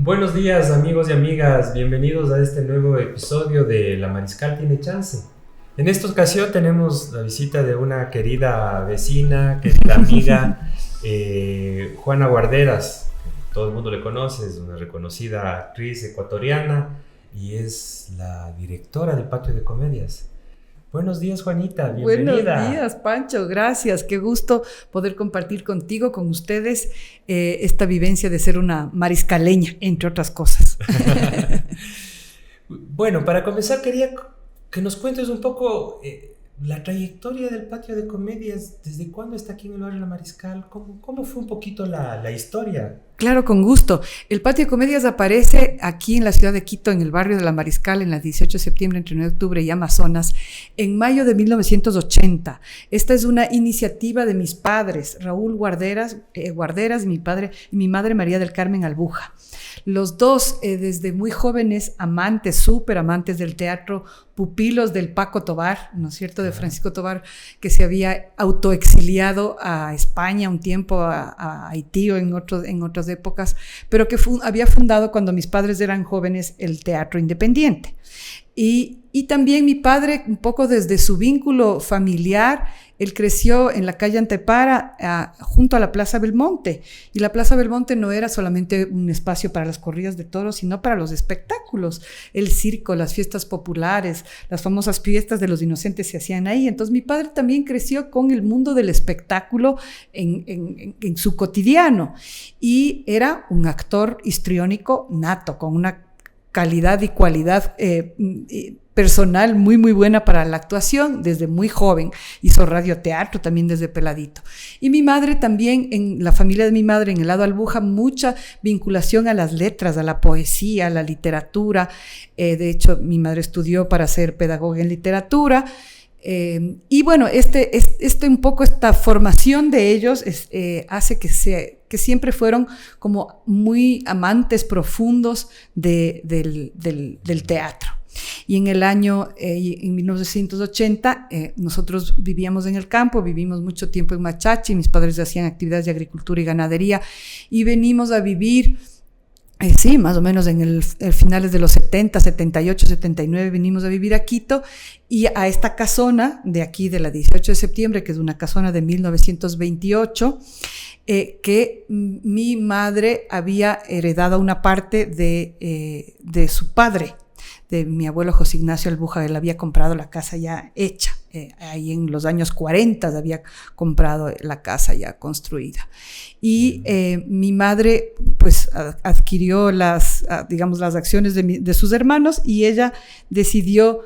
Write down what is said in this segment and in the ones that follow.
Buenos días amigos y amigas, bienvenidos a este nuevo episodio de La Mariscal Tiene Chance. En esta ocasión tenemos la visita de una querida vecina, querida amiga, Juana Guarderas. Todo el mundo le conoce, es una reconocida actriz ecuatoriana y es la directora del Patio de Comedias. Buenos días, Juanita, bienvenida. Buenos días, Pancho, gracias. Qué gusto poder compartir contigo, con ustedes, esta vivencia de ser una mariscaleña, entre otras cosas. Bueno, para comenzar quería que nos cuentes un poco la trayectoria del Patio de Comedias. ¿Desde cuándo está aquí en el barrio La Mariscal? ¿Cómo fue un poquito la historia? Claro, con gusto. El Patio de Comedias aparece aquí en la ciudad de Quito, en el barrio de La Mariscal, en la 18 de septiembre, entre 9 de octubre y Amazonas, en mayo de 1980. Esta es una iniciativa de mis padres, Raúl Guarderas, y mi madre María del Carmen Albuja. Los dos, desde muy jóvenes, amantes, súper amantes del teatro, pupilos del Paco Tobar, ¿no es cierto?, de Francisco Tobar, que se había autoexiliado a España un tiempo, a Haití o en otras épocas, pero que había fundado cuando mis padres eran jóvenes el Teatro Independiente. Y también mi padre, un poco desde su vínculo familiar, él creció en la calle Antepara, junto a la Plaza Belmonte. Y la Plaza Belmonte no era solamente un espacio para las corridas de toros, sino para los espectáculos. El circo, las fiestas populares, las famosas fiestas de los inocentes se hacían ahí. Entonces mi padre también creció con el mundo del espectáculo en su cotidiano. Y era un actor histriónico nato, con una calidad y cualidad personal muy buena para la actuación desde muy joven. Hizo radioteatro también desde peladito. Y mi madre también, en la familia de mi madre, en el lado Albuja, mucha vinculación a las letras, a la poesía, a la literatura. De hecho, mi madre estudió para ser pedagoga en literatura. Y bueno, un poco esta formación de ellos hace que siempre fueron como muy amantes profundos del teatro. Y en el año, en 1980, nosotros vivíamos en el campo, vivimos mucho tiempo en Machachi, mis padres hacían actividades de agricultura y ganadería, y venimos a vivir, sí, más o menos en el finales de los 70, 78, 79, venimos a vivir a Quito, y a esta casona de aquí, de la 18 de septiembre, que es una casona de 1928, que mi madre había heredado una parte de su padre, de mi abuelo José Ignacio Albuja. Él había comprado la casa ya hecha, ahí en los años 40 había comprado la casa ya construida. Y mi madre pues adquirió las acciones de sus hermanos, y ella decidió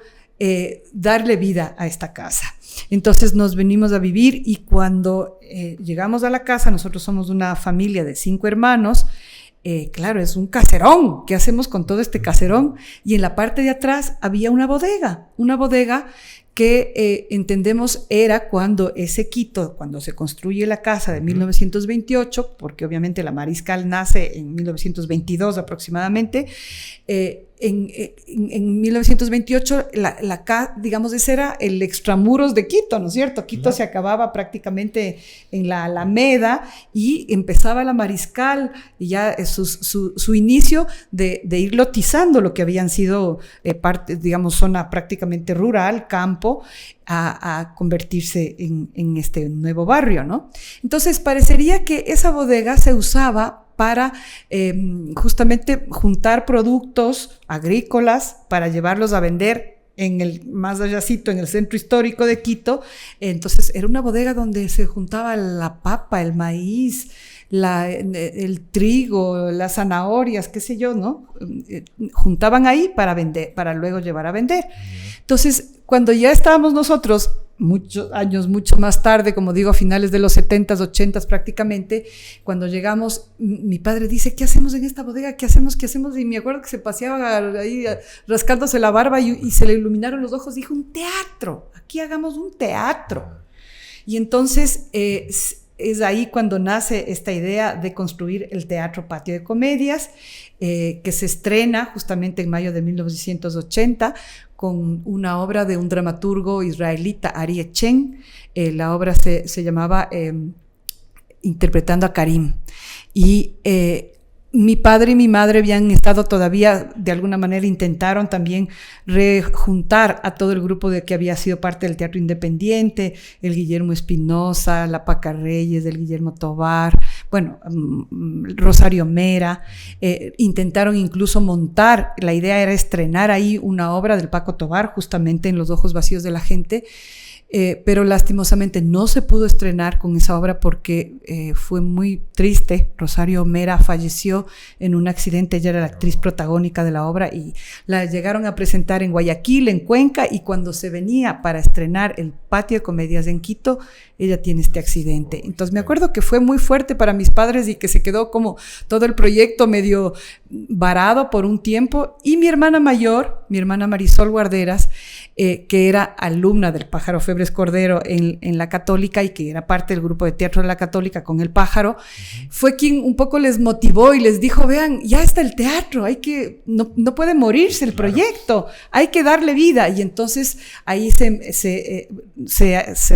darle vida a esta casa. Entonces nos venimos a vivir, y cuando llegamos a la casa, nosotros somos una familia de 5 hermanos. Claro, es un caserón. ¿Qué hacemos con todo este caserón? Y en la parte de atrás había una bodega que entendemos era cuando se construye la casa de 1928, porque obviamente la Mariscal nace en 1922 aproximadamente. En 1928, ese era el extramuros de Quito, ¿no es cierto? Quito se acababa prácticamente en la Alameda y empezaba la Mariscal, y ya su inicio de ir lotizando lo que habían sido zona prácticamente rural, campo, a convertirse en este nuevo barrio, ¿no? Entonces parecería que esa bodega se usaba para justamente juntar productos agrícolas para llevarlos a vender más allácito, en el centro histórico de Quito. Entonces era una bodega donde se juntaba la papa, el maíz, el trigo, las zanahorias, qué sé yo, ¿no? Juntaban ahí para vender, para luego llevar a vender. Entonces, cuando ya estábamos nosotros, muchos años, mucho más tarde, como digo, a finales de los 70s, 80s prácticamente, cuando llegamos, mi padre dice: ¿qué hacemos en esta bodega? ¿Qué hacemos? Y me acuerdo que se paseaba ahí rascándose la barba, y se le iluminaron los ojos. Dijo: un teatro, aquí hagamos un teatro. Y entonces es ahí cuando nace esta idea de construir el Teatro Patio de Comedias, que se estrena justamente en mayo de 1980 con una obra de un dramaturgo israelita, Aryeh Chen. La obra se llamaba Interpretando a Karim. Y mi padre y mi madre habían estado todavía, de alguna manera intentaron también rejuntar a todo el grupo de que había sido parte del teatro independiente, el Guillermo Espinosa, la Paca Reyes, el Guillermo Tovar, bueno, Rosario Mera, intentaron incluso montar, la idea era estrenar ahí una obra del Paco Tovar, justamente en Los ojos vacíos de la gente, pero lastimosamente no se pudo estrenar con esa obra porque fue muy triste. Rosario Mera falleció en un accidente, ella era la actriz protagónica de la obra y la llegaron a presentar en Guayaquil, en Cuenca, y cuando se venía para estrenar el Patio de Comedias en Quito, ella tiene este accidente. Entonces me acuerdo que fue muy fuerte para mis padres y que se quedó como todo el proyecto medio varado por un tiempo. Y mi hermana mayor, mi hermana Marisol Guarderas, que era alumna del Pájaro Febres Cordero en la Católica y que era parte del grupo de teatro de la Católica con el Pájaro, fue quien un poco les motivó y les dijo, vean, ya está el teatro, no puede morirse el proyecto, hay que darle vida. Y entonces ahí se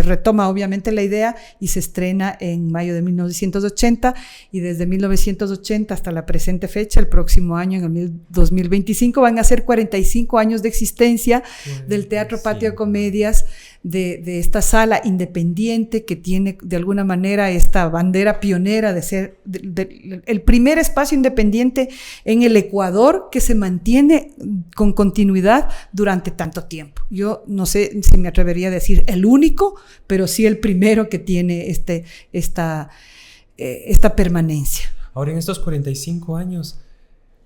retoma obviamente la idea y se estrena en mayo de 1980, y desde 1980 hasta la presente fecha, el próximo año, en el 2025, van a ser 45 años de existencia del Teatro Patio de Comedias, de esta sala independiente que tiene de alguna manera esta bandera pionera de ser el primer espacio independiente en el Ecuador que se mantiene con continuidad durante tanto tiempo. Yo no sé si me atrevería a decir el único, pero sí el primero que tiene esta permanencia. Ahora, en estos 45 años,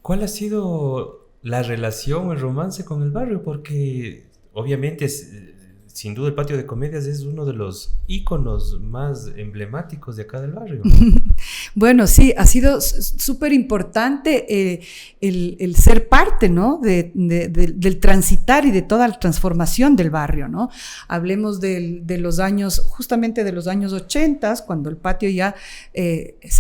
¿cuál ha sido la relación, el romance con el barrio? Porque obviamente, sin duda, el Patio de Comedias es uno de los íconos más emblemáticos de acá del barrio. Bueno, sí, ha sido súper importante el ser parte, ¿no? del transitar y de toda la transformación del barrio, ¿no? Hablemos de los años, justamente de los años 80, cuando el patio ya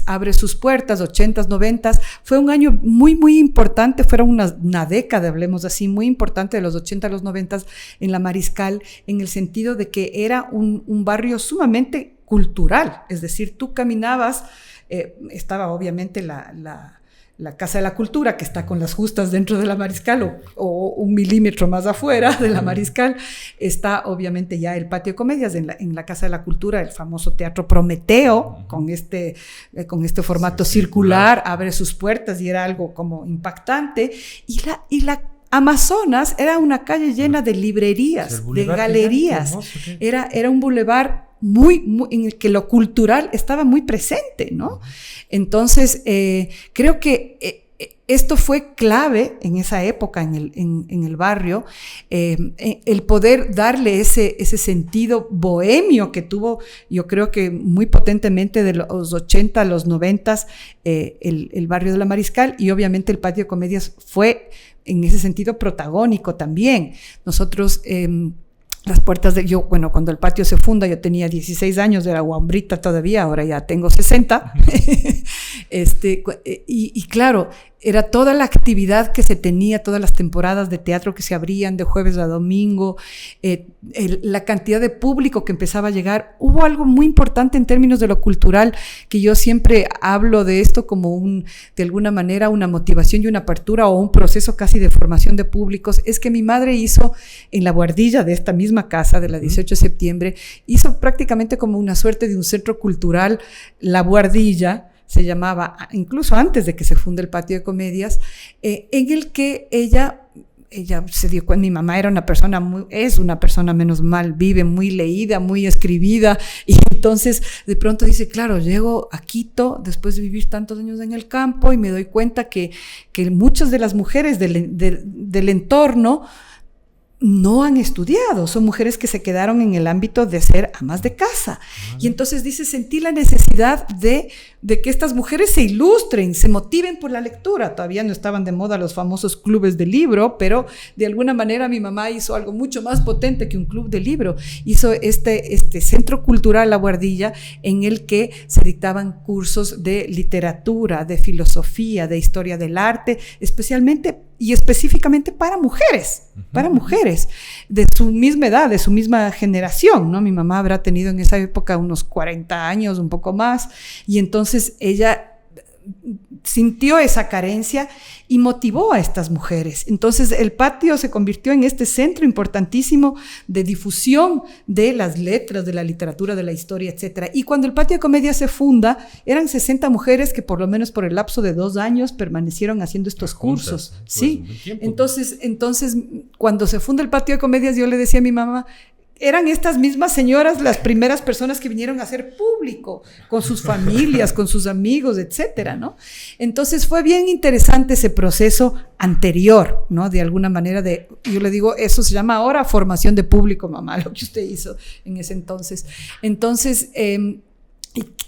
abre sus puertas, 80s, 90s. Fue un año muy, muy importante, fueron una década, hablemos así, muy importante, de los 80 a los 90s en la Mariscal, en el sentido de que era un barrio sumamente cultural, es decir, tú caminabas, estaba obviamente la Casa de la Cultura, que está con las justas dentro de la Mariscal, o 1 milímetro más afuera de la Mariscal, está obviamente ya el Patio de Comedias en la Casa de la Cultura, el famoso Teatro Prometeo, con este formato circular, abre sus puertas y era algo como impactante, y la Amazonas era una calle llena de librerías, de galerías, hermoso, ¿sí? Era un bulevar muy, en el que lo cultural estaba muy presente, ¿no? Entonces, creo que esto fue clave en esa época en el barrio, el poder darle ese sentido bohemio que tuvo, yo creo que muy potentemente de los 80 a los 90, el barrio de la Mariscal, y obviamente el Patio de Comedias fue en ese sentido protagónico también. Nosotros, las puertas cuando el patio se funda, yo tenía 16 años, era guambrita todavía, ahora ya tengo 60. Y claro, era toda la actividad que se tenía, todas las temporadas de teatro que se abrían de jueves a domingo, la cantidad de público que empezaba a llegar. Hubo algo muy importante en términos de lo cultural, que yo siempre hablo de esto como de alguna manera una motivación y una apertura o un proceso casi de formación de públicos. Es que mi madre hizo en la buhardilla de esta misma casa, de la 18 de septiembre, hizo prácticamente como una suerte de un centro cultural, la Buhardilla, se llamaba, incluso antes de que se funde el Patio de Comedias, en el que ella se dio cuenta. Mi mamá era es una persona menos mal, vive muy leída, muy escribida, y entonces de pronto dice, claro, llego a Quito después de vivir tantos años en el campo y me doy cuenta que muchas de las mujeres del entorno no han estudiado, son mujeres que se quedaron en el ámbito de ser amas de casa. Y entonces dice, sentí la necesidad de que estas mujeres se ilustren, se motiven por la lectura. Todavía no estaban de moda los famosos clubes de libro, pero de alguna manera mi mamá hizo algo mucho más potente que un club de libro. Hizo este centro cultural, La Buhardilla, en el que se dictaban cursos de literatura, de filosofía, de historia del arte, especialmente y específicamente para mujeres, de su misma edad, de su misma generación, ¿no? Mi mamá habrá tenido en esa época unos 40 años, un poco más, y entonces ella sintió esa carencia y motivó a estas mujeres. Entonces el patio se convirtió en este centro importantísimo de difusión de las letras, de la literatura, de la historia, etc. Y cuando el Patio de Comedia se funda, eran 60 mujeres que por lo menos por el lapso de 2 años permanecieron haciendo estos cursos. Sí. Entonces, cuando se funda el Patio de Comedias, yo le decía a mi mamá, eran estas mismas señoras las primeras personas que vinieron a hacer público con sus familias, con sus amigos, etcétera, ¿no? Entonces fue bien interesante ese proceso anterior, ¿no? De alguna manera yo le digo, eso se llama ahora formación de público, mamá, lo que usted hizo en ese entonces. Entonces,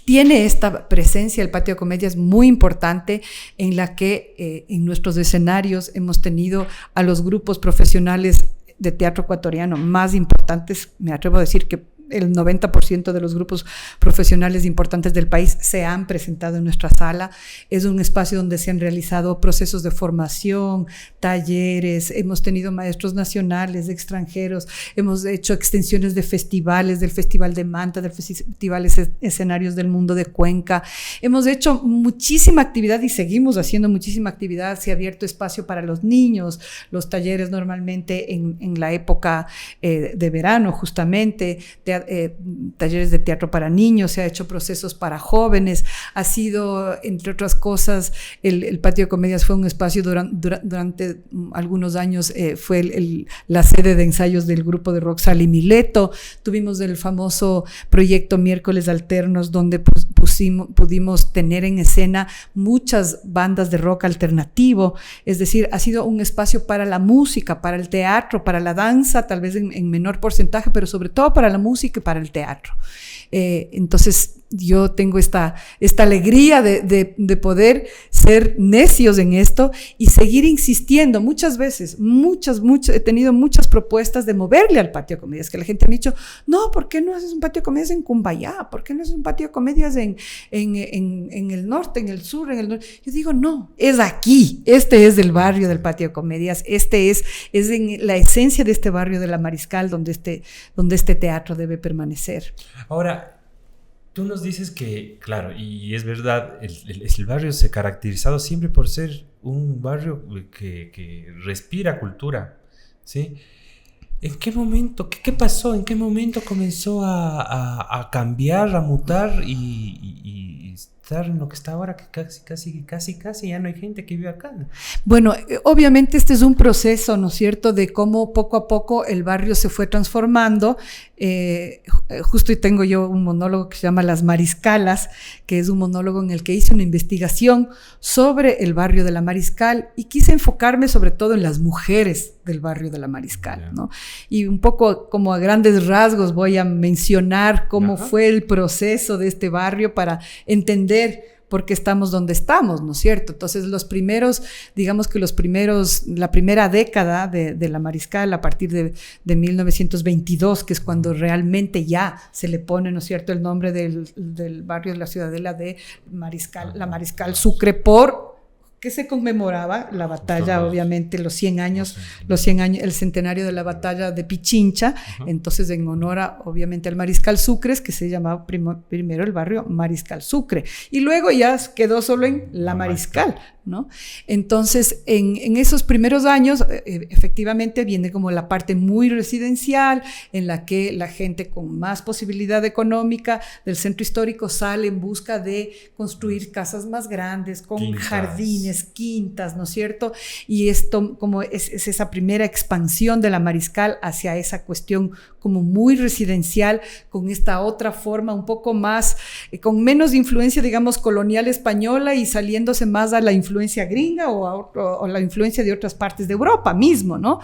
tiene esta presencia el Patio de Comedias muy importante en la que en nuestros escenarios hemos tenido a los grupos profesionales de teatro ecuatoriano más importantes, me atrevo a decir que el 90% de los grupos profesionales importantes del país se han presentado en nuestra sala. Es un espacio donde se han realizado procesos de formación, talleres, hemos tenido maestros nacionales, extranjeros, hemos hecho extensiones de festivales, del Festival de Manta, del Festival Escenarios del Mundo de Cuenca. Hemos hecho muchísima actividad y seguimos haciendo muchísima actividad. Se ha abierto espacio para los niños, los talleres normalmente en la época de verano, justamente, talleres de teatro para niños, se ha hecho procesos para jóvenes, ha sido, entre otras cosas, el Patio de Comedias fue un espacio durante algunos años, fue la sede de ensayos del grupo de rock Sal y Mileto. Tuvimos el famoso proyecto Miércoles Alternos, donde pudimos tener en escena muchas bandas de rock alternativo, es decir, ha sido un espacio para la música, para el teatro, para la danza, tal vez en menor porcentaje, pero sobre todo para la música y para el teatro. Entonces yo tengo esta alegría de poder ser necios en esto y seguir insistiendo. Muchas veces, he tenido muchas propuestas de moverle al Patio de Comedias, que la gente me ha dicho, no, ¿por qué no haces un Patio de Comedias en Cumbayá? ¿Por qué no haces un Patio de Comedias en el norte, en el sur, en el norte? Yo digo, no, es aquí, este es el barrio del Patio de Comedias, este es en la esencia de este barrio de la Mariscal donde este teatro debe permanecer. Ahora, tú nos dices que, claro, y es verdad, el barrio se ha caracterizado siempre por ser un barrio que respira cultura, ¿sí? ¿En qué momento, qué pasó? ¿En qué momento comenzó a cambiar, a mutar y estar en lo que está ahora, que casi ya no hay gente que vive acá, ¿no? Bueno, obviamente este es un proceso, ¿no es cierto?, de cómo poco a poco el barrio se fue transformando. Justo y tengo yo un monólogo que se llama Las Mariscalas, que es un monólogo en el que hice una investigación sobre el barrio de la Mariscal y quise enfocarme sobre todo en las mujeres del barrio de la Mariscal, ¿no? Y un poco como a grandes rasgos voy a mencionar cómo fue el proceso de este barrio para entender por qué estamos donde estamos, ¿no es cierto? Entonces la primera década de la Mariscal, a partir de 1922, que es cuando realmente ya se le pone, ¿no es cierto?, el nombre del barrio de la Ciudadela de Mariscal, la Mariscal Sucre, por que se conmemoraba la batalla, obviamente, los 100 años, el centenario de la batalla de Pichincha. Entonces, en honor obviamente al Mariscal Sucre, que se llamaba primero el barrio Mariscal Sucre, y luego ya quedó solo en la Mariscal, ¿no? Entonces, en esos primeros años, efectivamente, viene como la parte muy residencial, en la que la gente con más posibilidad económica del centro histórico sale en busca de construir casas más grandes, con jardines, quintas, ¿no es cierto? Y esto como es esa primera expansión de la Mariscal hacia esa cuestión como muy residencial, con esta otra forma un poco más, con menos influencia, digamos, colonial española y saliéndose más a la influencia gringa o la influencia de otras partes de Europa mismo, ¿no?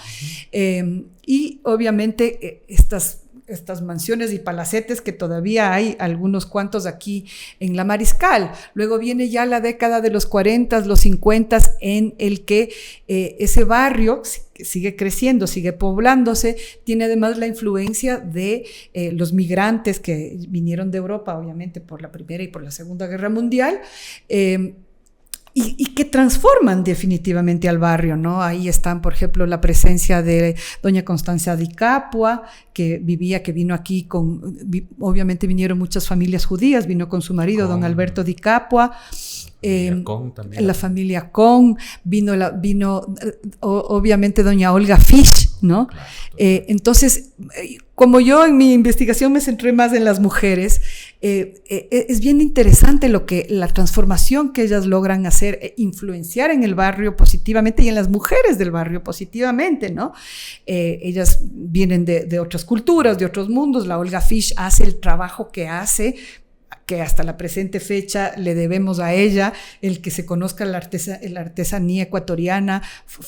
Y obviamente estas mansiones y palacetes que todavía hay algunos cuantos aquí en la Mariscal. Luego viene ya la década de los 40, los 50, en el que ese barrio sigue creciendo, sigue poblándose, tiene además la influencia de los migrantes que vinieron de Europa, obviamente por la Primera y por la Segunda Guerra Mundial, y que transforman definitivamente al barrio, ¿no? Ahí están, por ejemplo, la presencia de doña Constanza Di Capua, que vino aquí obviamente vinieron muchas familias judías, vino con su marido, don Alberto Di Capua, También. La familia Con, vino obviamente doña Olga Fish, ¿no? Claro, entonces, como yo en mi investigación me centré más en las mujeres, es bien interesante la transformación que ellas logran hacer, influenciar en el barrio positivamente y en las mujeres del barrio positivamente, ¿no? Ellas vienen de otras culturas, de otros mundos. La Olga Fish hace el trabajo que hace, que hasta la presente fecha le debemos a ella, el que se conozca la artesanía ecuatoriana,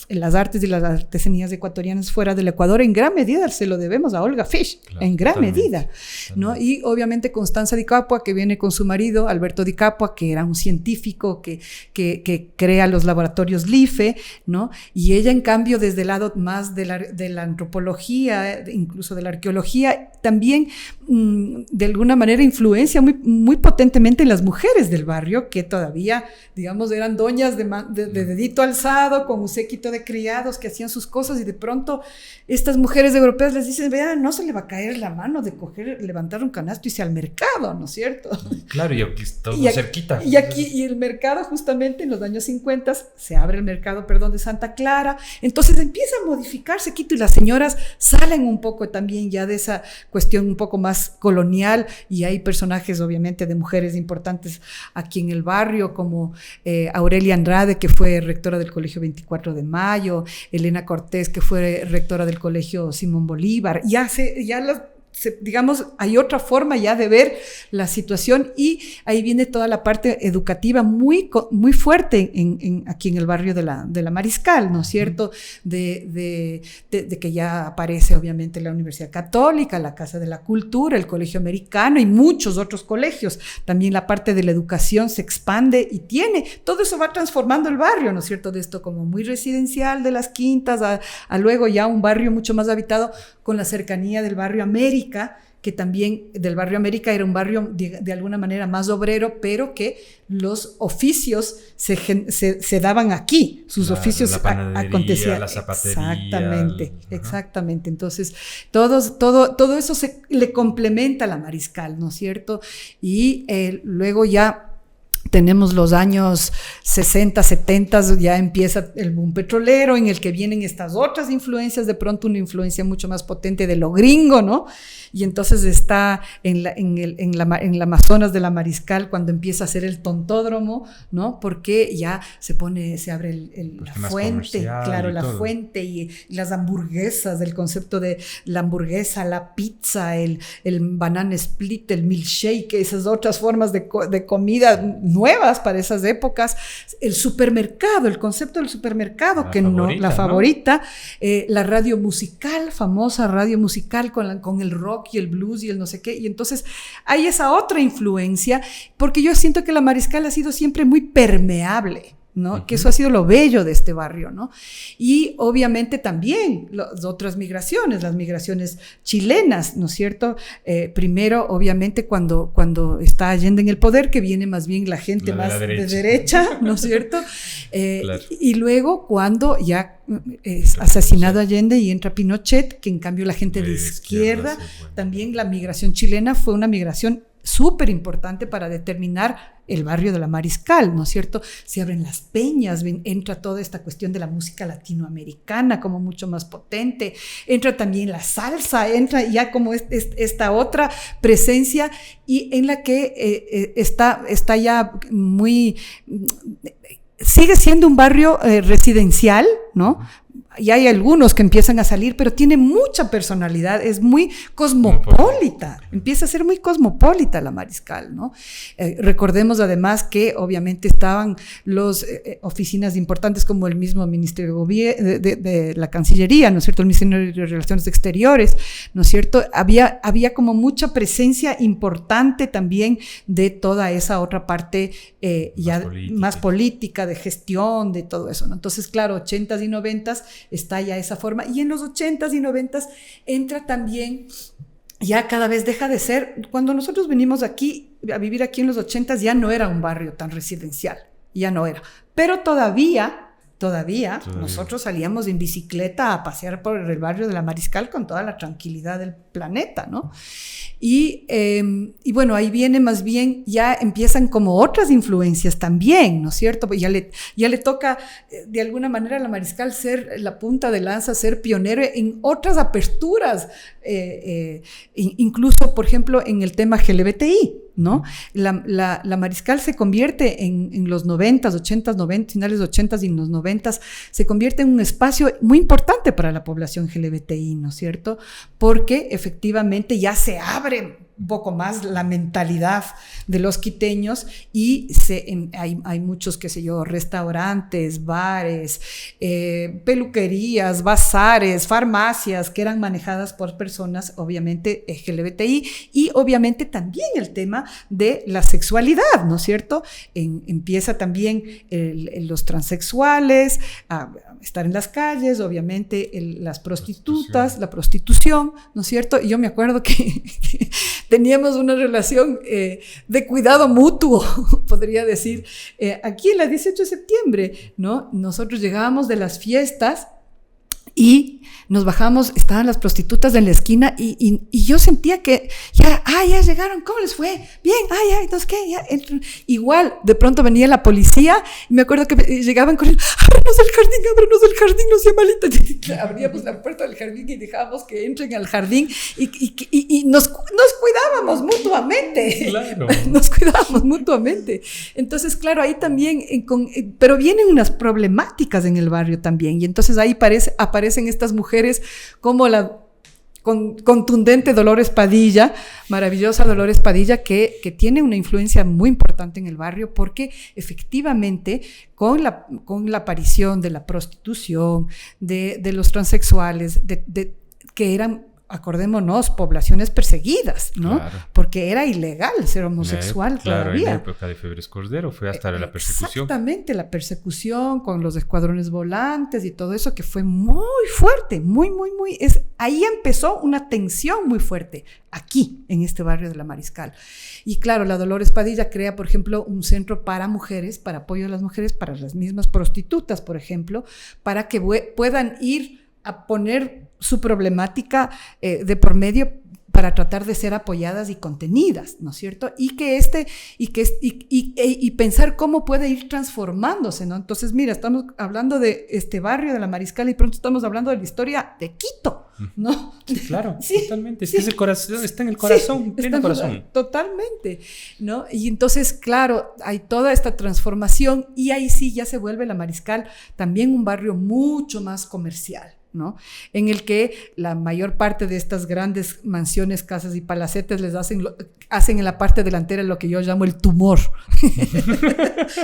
las artes y las artesanías ecuatorianas fuera del Ecuador, en gran medida se lo debemos a Olga Fish, claro, en gran medida, ¿no? Y obviamente Constanza Di Capua, que viene con su marido, Alberto Di Capua, que era un científico que crea los laboratorios LIFE, ¿no? Y ella, en cambio, desde el lado más de la antropología, incluso de la arqueología, también de alguna manera influencia muy potentemente en las mujeres del barrio, que todavía, digamos, eran doñas de dedito alzado, con un séquito de criados que hacían sus cosas, y de pronto estas mujeres europeas les dicen, vean, no se le va a caer la mano de levantar un canasto y irse al mercado, ¿no es cierto? Claro, y aquí está todo cerquita. Y el mercado, justamente en los años 50, se abre el mercado, de Santa Clara, entonces empieza a modificarse Quito, y las señoras salen un poco también ya de esa cuestión un poco más colonial, y hay personajes obviamente de mujeres importantes aquí en el barrio, como Aurelia Andrade, que fue rectora del Colegio 24 de Mayo, Elena Cortés, que fue rectora del Colegio Simón Bolívar. Digamos, hay otra forma ya de ver la situación, y ahí viene toda la parte educativa muy fuerte aquí en el barrio de la Mariscal, ¿no es cierto? De que ya aparece obviamente la Universidad Católica, la Casa de la Cultura, el Colegio Americano y muchos otros colegios. También la parte de la educación se expande y todo eso va transformando el barrio, ¿no es cierto? De esto como muy residencial de las quintas a luego ya un barrio mucho más habitado, con la cercanía del barrio América, que también del barrio América era un barrio de alguna manera más obrero, pero que los oficios se daban aquí, sus oficios acontecían. La zapatería. Exactamente. Entonces, todo eso le complementa a la Mariscal, ¿no es cierto? Y luego ya tenemos los años 60, 70, ya empieza el boom petrolero, en el que vienen estas otras influencias, de pronto una influencia mucho más potente de lo gringo, ¿no? Y entonces está en la Amazonas de la Mariscal, cuando empieza a hacer el tontódromo, ¿no? Porque ya se abre la fuente, claro, la fuente, y las hamburguesas, el concepto de la hamburguesa, la pizza, el banana split, el milkshake, esas otras formas de comida nuevas para esas épocas, el supermercado, el concepto del supermercado, la favorita, la radio musical, famosa radio musical con el rock y el blues y el no sé qué, y entonces hay esa otra influencia, porque yo siento que la Mariscal ha sido siempre muy permeable, ¿no? Uh-huh. Que eso ha sido lo bello de este barrio, ¿no? Y obviamente también las otras migraciones, las migraciones chilenas, ¿no es cierto? Primero, obviamente, cuando está Allende en el poder, que viene más bien la gente más de derecha, ¿no es cierto? Claro. Y luego cuando ya es asesinado Allende y entra Pinochet, que en cambio la gente de izquierda, también la migración chilena fue una migración súper importante para determinar el barrio de la Mariscal, ¿no es cierto? Se abren las peñas, entra toda esta cuestión de la música latinoamericana como mucho más potente, entra también la salsa, entra ya como esta otra presencia, y en la que está ya muy... Sigue siendo un barrio residencial, ¿no? Y hay algunos que empiezan a salir, pero tiene mucha personalidad, es muy cosmopolita, empieza a ser muy cosmopolita la Mariscal, ¿no? Recordemos además que obviamente estaban las oficinas importantes como el mismo Ministerio de la Cancillería, ¿no es cierto? El Ministerio de Relaciones Exteriores, ¿no es cierto? Había como mucha presencia importante también de toda esa otra parte más política, de gestión, de todo eso, ¿no? Entonces, claro, 80s y 90s está ya esa forma, y en los 80s y 90s entra también, ya cada vez deja de ser, cuando nosotros venimos aquí a vivir aquí en los 80s ya no era un barrio tan residencial, ya no era, pero todavía Todavía nosotros salíamos en bicicleta a pasear por el barrio de la Mariscal con toda la tranquilidad del planeta, ¿no? Y bueno, ahí viene más bien, ya empiezan como otras influencias también, ¿no es cierto? Pues ya le toca de alguna manera a la Mariscal ser la punta de lanza, ser pionero en otras aperturas, incluso, por ejemplo, en el tema LGBTI, ¿no? La Mariscal se convierte en los 90s, 80s, 90s, finales 80s y en los 90s, se convierte en un espacio muy importante para la población LGBTI, ¿no es cierto? Porque efectivamente ya se abre un poco más la mentalidad de los quiteños y hay muchos, qué sé yo, restaurantes, bares, peluquerías, bazares, farmacias que eran manejadas por personas obviamente LGBTI y obviamente también el tema de la sexualidad, ¿no es cierto? Empieza también los transexuales a estar en las calles, obviamente las prostitutas, la prostitución, ¿no es cierto? Y yo me acuerdo que teníamos una relación de cuidado mutuo, podría decir, aquí en la 18 de septiembre, ¿no? Nosotros llegábamos de las fiestas y nos bajamos, estaban las prostitutas en la esquina y yo sentía que ya llegaron, ¿cómo les fue? Bien, entonces ¿qué? Ya entran. Igual, de pronto venía la policía y me acuerdo que llegaban corriendo, ábrenos el jardín, no sea malita. Abríamos la puerta del jardín y dejábamos que entren al jardín y nos cuidábamos mutuamente. Claro. Nos cuidábamos mutuamente. Entonces, claro, ahí también, pero vienen unas problemáticas en el barrio también y entonces ahí aparecen estas mujeres como la contundente Dolores Padilla, maravillosa Dolores Padilla, que tiene una influencia muy importante en el barrio porque efectivamente con la aparición de la prostitución, de los transexuales, que eran, acordémonos, poblaciones perseguidas, ¿no? Claro. Porque era ilegal ser homosexual todavía. En la época de Febres Cordero fue hasta la persecución. Exactamente, la persecución con los escuadrones volantes y todo eso que fue muy fuerte, muy. Ahí empezó una tensión muy fuerte, aquí, en este barrio de la Mariscal. Y claro, la Dolores Padilla crea, por ejemplo, un centro para mujeres, para apoyo a las mujeres, para las mismas prostitutas, por ejemplo, para que puedan ir a poner su problemática de por medio para tratar de ser apoyadas y contenidas, ¿no es cierto? Y pensar cómo puede ir transformándose, ¿no? Entonces, mira, estamos hablando de este barrio de la Mariscal y pronto estamos hablando de la historia de Quito, ¿no? Claro, sí, totalmente. Es que ese corazón está en el corazón, pleno corazón. Totalmente, ¿no? Y entonces, claro, hay toda esta transformación y ahí sí ya se vuelve la Mariscal también un barrio mucho más comercial, ¿no? En el que la mayor parte de estas grandes mansiones, casas y palacetes les hacen en la parte delantera lo que yo llamo el tumor.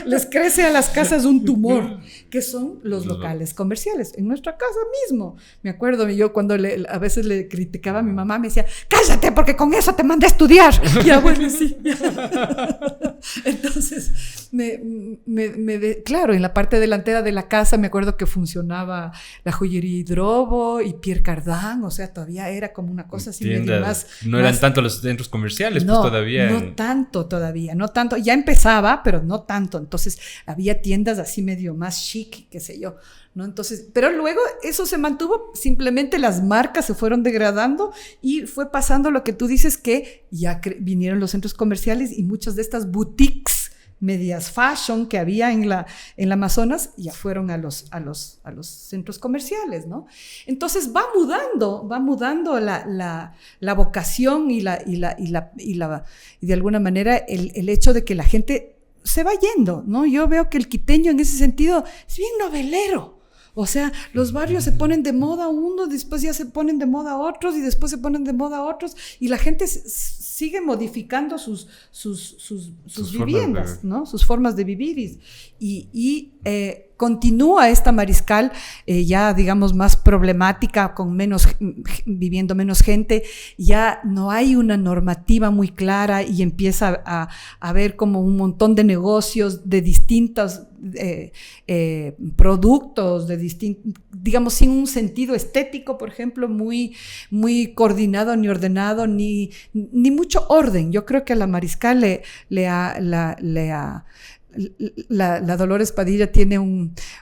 Les crece a las casas un tumor, que son los locales comerciales. En nuestra casa mismo, me acuerdo, yo cuando a veces le criticaba a mi mamá, me decía, cállate porque con eso te mandé a estudiar. Ya, bueno, sí. Entonces, claro, en la parte delantera de la casa me acuerdo que funcionaba la joyería Hidrobo y Pierre Cardin, o sea, todavía era como una cosa así medio más... No eran tanto los centros comerciales, no, pues todavía... No tanto todavía, no tanto. Ya empezaba, pero no tanto. Entonces, había tiendas así medio más chic, qué sé yo, ¿no? Entonces, pero luego eso se mantuvo, simplemente las marcas se fueron degradando y fue pasando lo que tú dices, que ya vinieron los centros comerciales y muchas de estas boutiques medias fashion que había en la Amazonas ya fueron a los centros comerciales, ¿no? Entonces va mudando la vocación y de alguna manera el hecho de que la gente se va yendo, ¿no? Yo veo que el quiteño en ese sentido es bien novelero. O sea, los barrios se ponen de moda unos, después ya se ponen de moda otros y después se ponen de moda otros y la gente sigue modificando sus viviendas, ¿no? Sus formas de vivir y continúa esta Mariscal ya digamos más problemática, con viviendo menos gente, ya no hay una normativa muy clara y empieza a haber como un montón de negocios de distintos productos, digamos sin un sentido estético, por ejemplo, muy coordinado ni ordenado, ni mucho orden. Yo creo que a la Mariscal le ha la Dolores Padilla tiene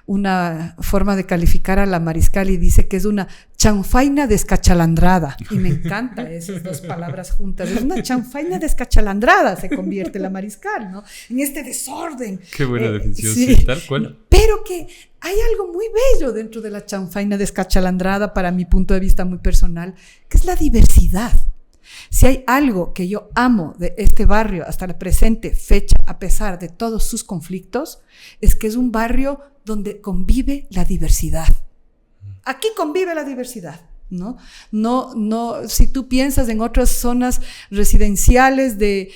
una forma de calificar a la Mariscal y dice que es una chanfaina descachalandrada. Y me encanta esas dos palabras juntas. Es una chanfaina descachalandrada, se convierte la Mariscal, ¿no? En este desorden. Qué buena definición, sí, tal cual. Pero que hay algo muy bello dentro de la chanfaina descachalandrada, para mi punto de vista muy personal, que es la diversidad. Si hay algo que yo amo de este barrio hasta la presente fecha, a pesar de todos sus conflictos, es que es un barrio donde convive la diversidad. Aquí convive la diversidad, ¿no? No, si tú piensas en otras zonas residenciales de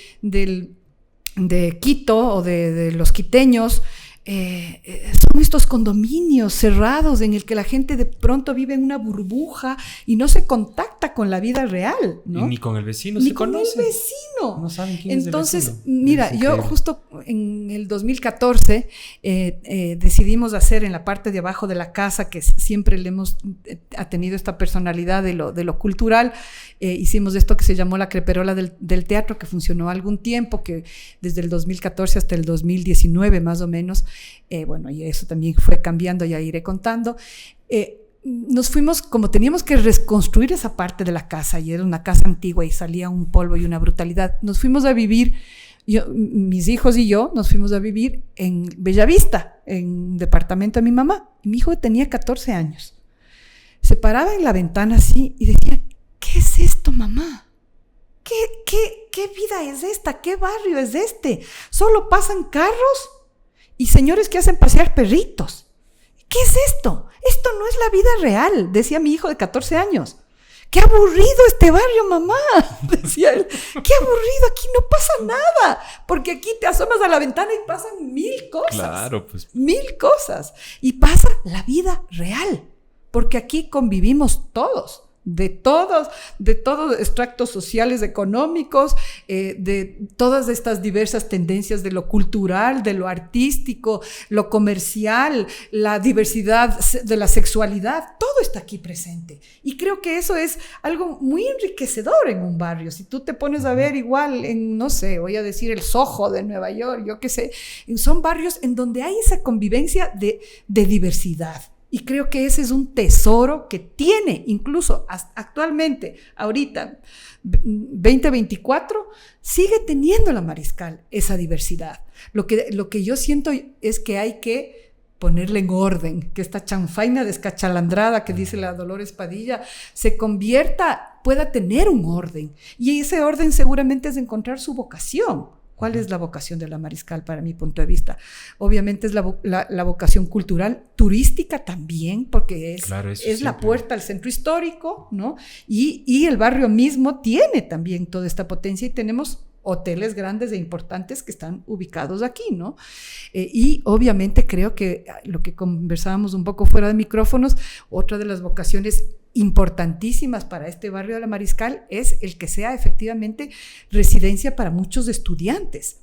Quito o de los quiteños, son estos condominios cerrados en el que la gente de pronto vive en una burbuja y no se contacta con la vida real, ¿no? Y ni con el vecino ni se con conoce. el vecino. No saben quién Entonces, es el vecino. mira, yo justo en el 2014 decidimos hacer en la parte de abajo de la casa, que siempre ha tenido esta personalidad de lo cultural, hicimos esto que se llamó la creperola del teatro, que funcionó algún tiempo, que desde el 2014 hasta el 2019 más o menos. Bueno, y eso también fue cambiando, ya iré contando. Nos fuimos, como teníamos que reconstruir esa parte de la casa, y era una casa antigua y salía un polvo y una brutalidad, nos fuimos a vivir, mis hijos y yo, nos fuimos a vivir en Bellavista, en un departamento de mi mamá. Y mi hijo tenía 14 años. Se paraba en la ventana así y decía, ¿qué es esto, mamá? ¿Qué vida es esta? ¿Qué barrio es este? ¿Solo pasan carros y señores que hacen pasear perritos? ¿Qué es esto? Esto no es la vida real, decía mi hijo de 14 años. ¡Qué aburrido este barrio, mamá! Decía él. ¡Qué aburrido! Aquí no pasa nada. Porque aquí te asomas a la ventana y pasan 1000 cosas. Claro, pues. 1000 cosas. Y pasa la vida real. Porque aquí convivimos todos. De todos extractos sociales, económicos, de todas estas diversas tendencias de lo cultural, de lo artístico, lo comercial, la diversidad de la sexualidad, todo está aquí presente. Y creo que eso es algo muy enriquecedor en un barrio. Si tú te pones a ver igual en, no sé, voy a decir el Soho de Nueva York, yo qué sé, son barrios en donde hay esa convivencia de diversidad. Y creo que ese es un tesoro que tiene, incluso actualmente, ahorita, 2024, sigue teniendo la Mariscal esa diversidad. Lo que yo siento es que hay que ponerle en orden, que esta chanfaina descachalandrada que dice la Dolores Padilla pueda tener un orden. Y ese orden seguramente es encontrar su vocación. ¿Cuál es la vocación de la Mariscal para mi punto de vista? Obviamente es la vocación cultural, turística también, porque es la puerta al centro histórico, ¿no? Y el barrio mismo tiene también toda esta potencia y tenemos hoteles grandes e importantes que están ubicados aquí, ¿no? Y obviamente creo que lo que conversábamos un poco fuera de micrófonos, otra de las vocaciones importantísimas para este barrio de la Mariscal es el que sea efectivamente residencia para muchos estudiantes.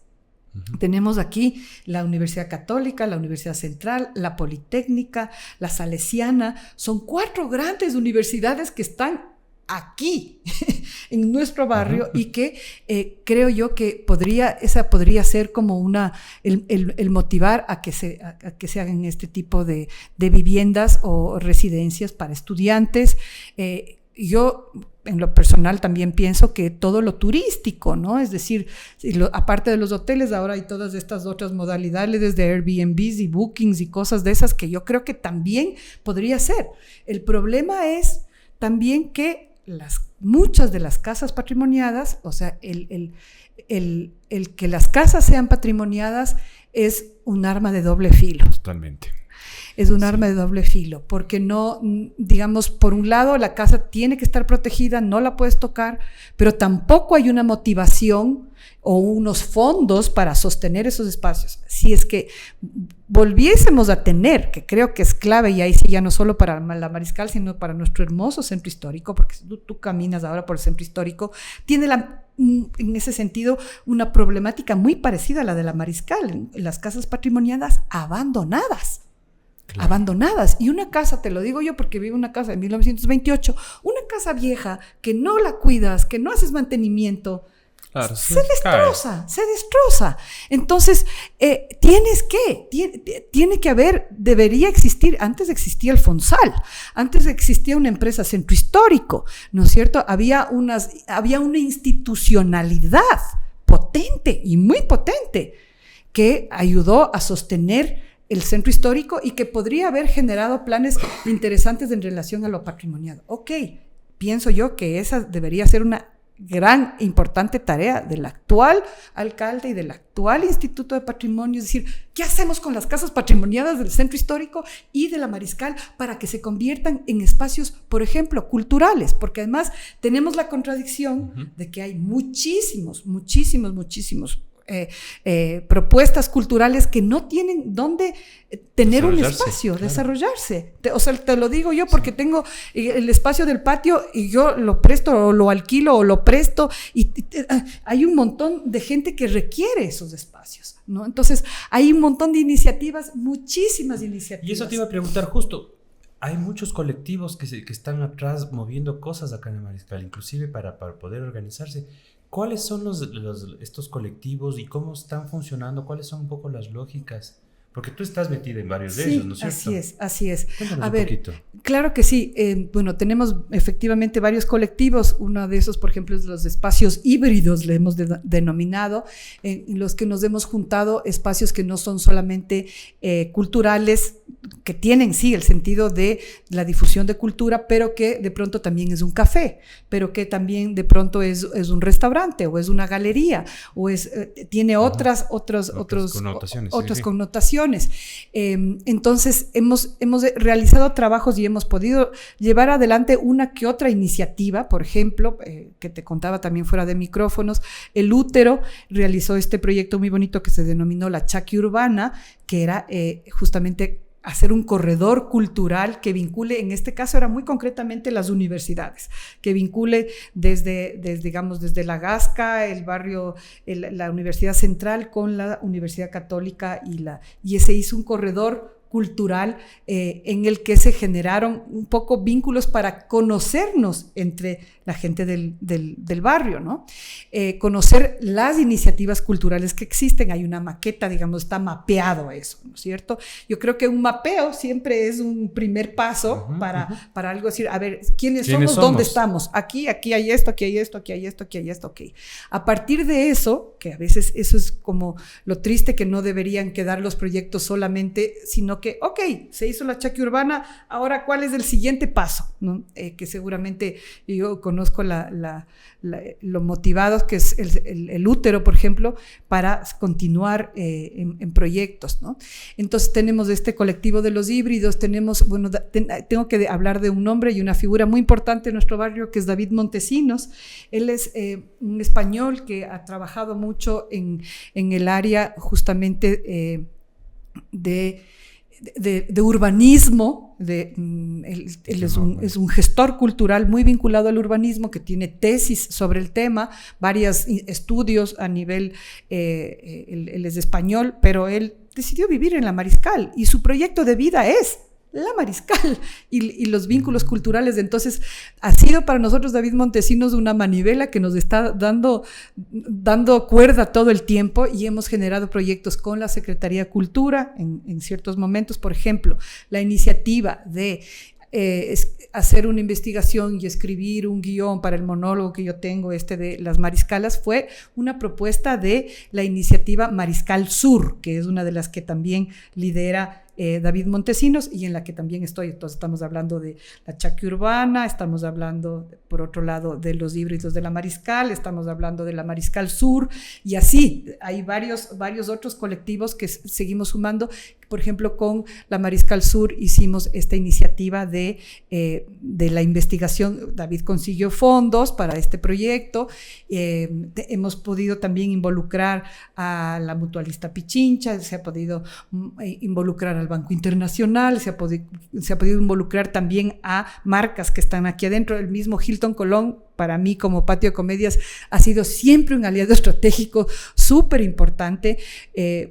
Uh-huh. Tenemos aquí la Universidad Católica, la Universidad Central, la Politécnica, la Salesiana. Son 4 grandes universidades que están aquí, en nuestro barrio, uh-huh. Y que creo yo que esa podría ser como el motivar a que se hagan este tipo de viviendas o residencias para estudiantes. Yo, en lo personal, también pienso que todo lo turístico, ¿no? Es decir, aparte de los hoteles, ahora hay todas estas otras modalidades de Airbnbs y bookings y cosas de esas que yo creo que también podría ser. El problema es también que muchas de las casas patrimoniadas, o sea, el que las casas sean patrimoniadas es un arma de doble filo. Totalmente. Es un arma de doble filo, porque no, digamos, por un lado la casa tiene que estar protegida, no la puedes tocar, pero tampoco hay una motivación o unos fondos para sostener esos espacios. Si es que volviésemos a tener, que creo que es clave, y ahí sí ya no solo para la Mariscal, sino para nuestro hermoso centro histórico, porque si tú caminas ahora por el centro histórico, tiene en ese sentido una problemática muy parecida a la de la Mariscal, las casas patrimoniadas abandonadas. Claro. Abandonadas. Y una casa, te lo digo yo porque vivo en una casa de 1928, una casa vieja que no la cuidas, que no haces mantenimiento, Claro, se destroza. Entonces, tiene que haber, debería existir, antes existía el Fonsal, antes existía una empresa Centro Histórico, ¿no es cierto? Había una institucionalidad potente y muy potente que ayudó a sostener el centro histórico y que podría haber generado planes interesantes en relación a lo patrimonial. Ok, pienso yo que esa debería ser una gran, importante tarea del actual alcalde y del actual Instituto de Patrimonio, es decir, ¿qué hacemos con las casas patrimoniales del centro histórico y de la Mariscal para que se conviertan en espacios, por ejemplo, culturales? Porque además tenemos la contradicción de que hay muchísimos propuestas culturales que no tienen dónde tener un espacio, claro, desarrollarse. O sea, te lo digo yo porque tengo el espacio del patio y yo lo presto o lo alquilo o lo presto y hay un montón de gente que requiere esos espacios, ¿no? Entonces, hay un montón de iniciativas, muchísimas iniciativas. Y eso te iba a preguntar justo. Hay muchos colectivos que están atrás moviendo cosas acá en el Mariscal, inclusive para poder organizarse. ¿Cuáles son estos colectivos y cómo están funcionando? ¿Cuáles son un poco las lógicas? Porque tú estás metida en varios de ellos, ¿no es cierto? Así es. Cuéntanos a un ver, poquito. Claro que sí. Bueno, tenemos efectivamente varios colectivos. Uno de esos, por ejemplo, es los espacios híbridos, le hemos denominado, en los que nos hemos juntado espacios que no son solamente culturales, que tienen, sí, el sentido de la difusión de cultura, pero que de pronto también es un café, pero que también de pronto es un restaurante, o es una galería, o tiene otras connotaciones. Entonces, hemos realizado trabajos y hemos podido llevar adelante una que otra iniciativa, por ejemplo, que te contaba también fuera de micrófonos, El Útero realizó este proyecto muy bonito que se denominó la Chaki Urbana, que era justamente hacer un corredor cultural que vincule, en este caso era muy concretamente las universidades, que vincule desde la Gasca, el barrio, la Universidad Central con la Universidad Católica y se hizo un corredor cultural en el que se generaron un poco vínculos para conocernos entre la gente del barrio, ¿no? Conocer las iniciativas culturales que existen. Hay una maqueta, digamos, está mapeado eso, ¿no es cierto? Yo creo que un mapeo siempre es un primer paso para algo, decir, a ver, ¿quiénes somos? ¿Dónde estamos? Aquí hay esto, aquí hay esto, aquí hay esto, aquí hay esto, ok. A partir de eso, que a veces eso es como lo triste, que no deberían quedar los proyectos solamente, sino que, ok, se hizo la Chaki Urbana, ahora ¿cuál es el siguiente paso? ¿No? Que seguramente yo conozco lo motivados que es el Útero, por ejemplo, para continuar en proyectos, ¿no? Entonces tenemos este colectivo de los híbridos, tenemos, bueno, tengo que hablar de un nombre y una figura muy importante en nuestro barrio, que es David Montesinos. Él es un español que ha trabajado mucho en el área justamente de urbanismo. Él es un gestor cultural muy vinculado al urbanismo, que tiene tesis sobre el tema, varios estudios a nivel, él es español, pero él decidió vivir en la Mariscal y su proyecto de vida es la Mariscal y los vínculos culturales. Entonces, ha sido para nosotros David Montesinos una manivela que nos está dando cuerda todo el tiempo, y hemos generado proyectos con la Secretaría de Cultura en ciertos momentos. Por ejemplo, la iniciativa de hacer una investigación y escribir un guión para el monólogo que yo tengo, de las Mariscalas, fue una propuesta de la iniciativa Mariscal Sur, que es una de las que también lidera David Montesinos y en la que también estoy. Entonces estamos hablando de la Chaki Urbana, estamos hablando, por otro lado, de los híbridos de la Mariscal, estamos hablando de la Mariscal Sur, y así hay varios otros colectivos que seguimos sumando. Por ejemplo, con la Mariscal Sur hicimos esta iniciativa de la investigación. David consiguió fondos para este proyecto. Hemos podido también involucrar a la Mutualista Pichincha, se ha podido involucrar al Banco Internacional, se ha podido involucrar también a marcas que están aquí adentro. El mismo Hilton Colón, para mí como Patio de Comedias, ha sido siempre un aliado estratégico súper importante,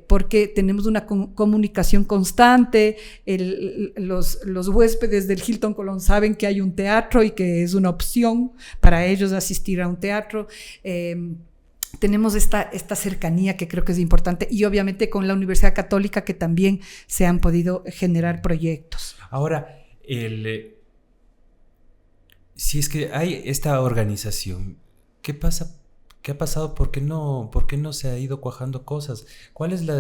porque tenemos una comunicación constante. Los huéspedes del Hilton Colón saben que hay un teatro y que es una opción para ellos asistir a un teatro. tenemos esta cercanía que creo que es importante, y obviamente con la Universidad Católica, que también se han podido generar proyectos. Ahora, si es que hay esta organización, ¿qué pasa? ¿Qué ha pasado? ¿Por qué no se ha ido cuajando cosas? ¿Cuál es la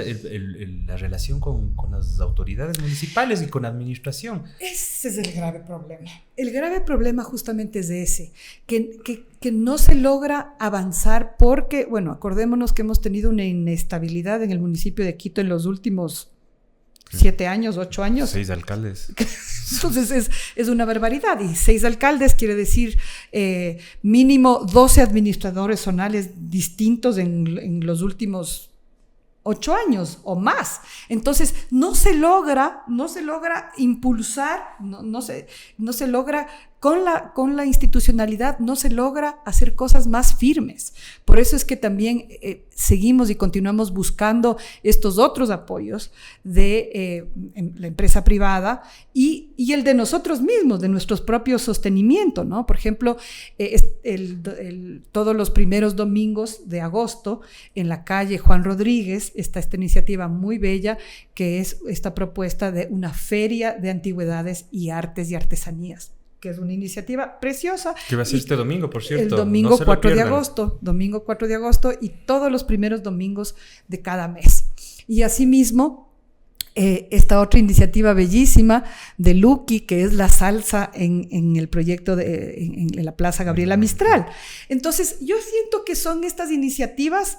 relación con las autoridades municipales y con la administración? Ese es el grave problema. El grave problema justamente es ese, que no se logra avanzar porque, bueno, acordémonos que hemos tenido una inestabilidad en el municipio de Quito en los últimos 7 años, 8 años. 6 alcaldes. Entonces es una barbaridad. Y 6 alcaldes quiere decir mínimo 12 administradores zonales distintos en los últimos 8 años o más. Entonces no se logra impulsar, no se logra con la institucionalidad, no se logra hacer cosas más firmes. Por eso es que también seguimos y continuamos buscando estos otros apoyos de la empresa privada y el de nosotros mismos, de nuestros propios sostenimientos, ¿no? Por ejemplo, todos los primeros domingos de agosto en la calle Juan Rodríguez está esta iniciativa muy bella, que es esta propuesta de una feria de antigüedades y artes y artesanías, que es una iniciativa preciosa. Que va a ser este domingo, por cierto. El domingo 4 de agosto. Domingo 4 de agosto y todos los primeros domingos de cada mes. Y asimismo, esta otra iniciativa bellísima de Lucky, que es la salsa en el proyecto en la Plaza Gabriela Mistral. Entonces, yo siento que son estas iniciativas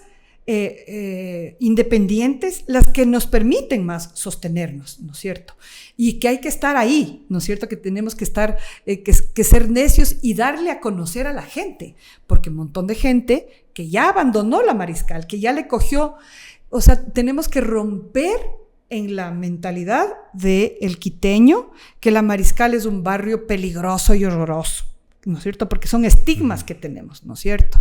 independientes las que nos permiten más sostenernos, ¿no es cierto? Y que hay que estar ahí, ¿no es cierto? Que tenemos que estar, que ser necios y darle a conocer a la gente, porque un montón de gente que ya abandonó la Mariscal, que ya le cogió, o sea, tenemos que romper en la mentalidad del quiteño que la Mariscal es un barrio peligroso y horroroso, ¿no es cierto? Porque son estigmas que tenemos, ¿no es cierto?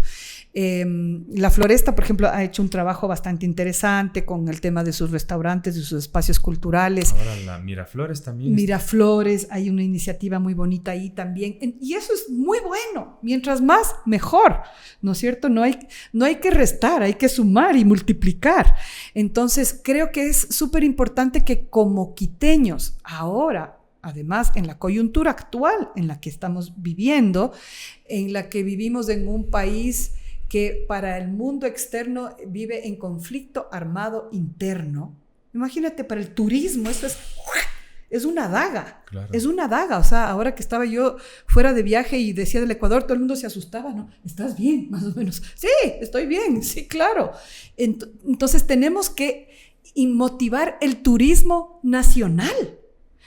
La Floresta, por ejemplo, ha hecho un trabajo bastante interesante con el tema de sus restaurantes, de sus espacios culturales. Ahora la Miraflores también. Miraflores, hay una iniciativa muy bonita ahí también. Y eso es muy bueno. Mientras más, mejor, ¿no es cierto? No hay que restar, hay que sumar y multiplicar. Entonces, creo que es súper importante que como quiteños, ahora, además, en la coyuntura actual en la que estamos viviendo, en la que vivimos en un país que para el mundo externo vive en conflicto armado interno. Imagínate, para el turismo, eso es una daga. Claro. Es una daga. O sea, ahora que estaba yo fuera de viaje y decía del Ecuador, todo el mundo se asustaba, ¿no? ¿Estás bien? Más o menos. Sí, estoy bien. Sí, claro. Entonces tenemos que motivar el turismo nacional.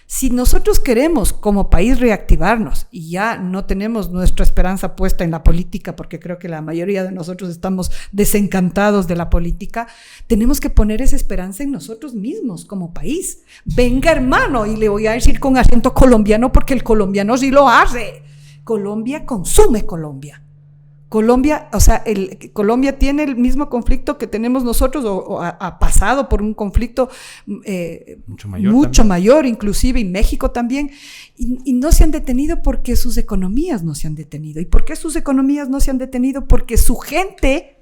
Si nosotros queremos como país reactivarnos y ya no tenemos nuestra esperanza puesta en la política, porque creo que la mayoría de nosotros estamos desencantados de la política, tenemos que poner esa esperanza en nosotros mismos como país. Venga, hermano, y le voy a decir con acento colombiano porque el colombiano sí lo hace. Colombia consume Colombia. Colombia, o sea, Colombia tiene el mismo conflicto que tenemos nosotros o ha pasado por un conflicto mucho mayor inclusive, y México también, y no se han detenido porque sus economías no se han detenido. ¿Y por qué sus economías no se han detenido? Porque su gente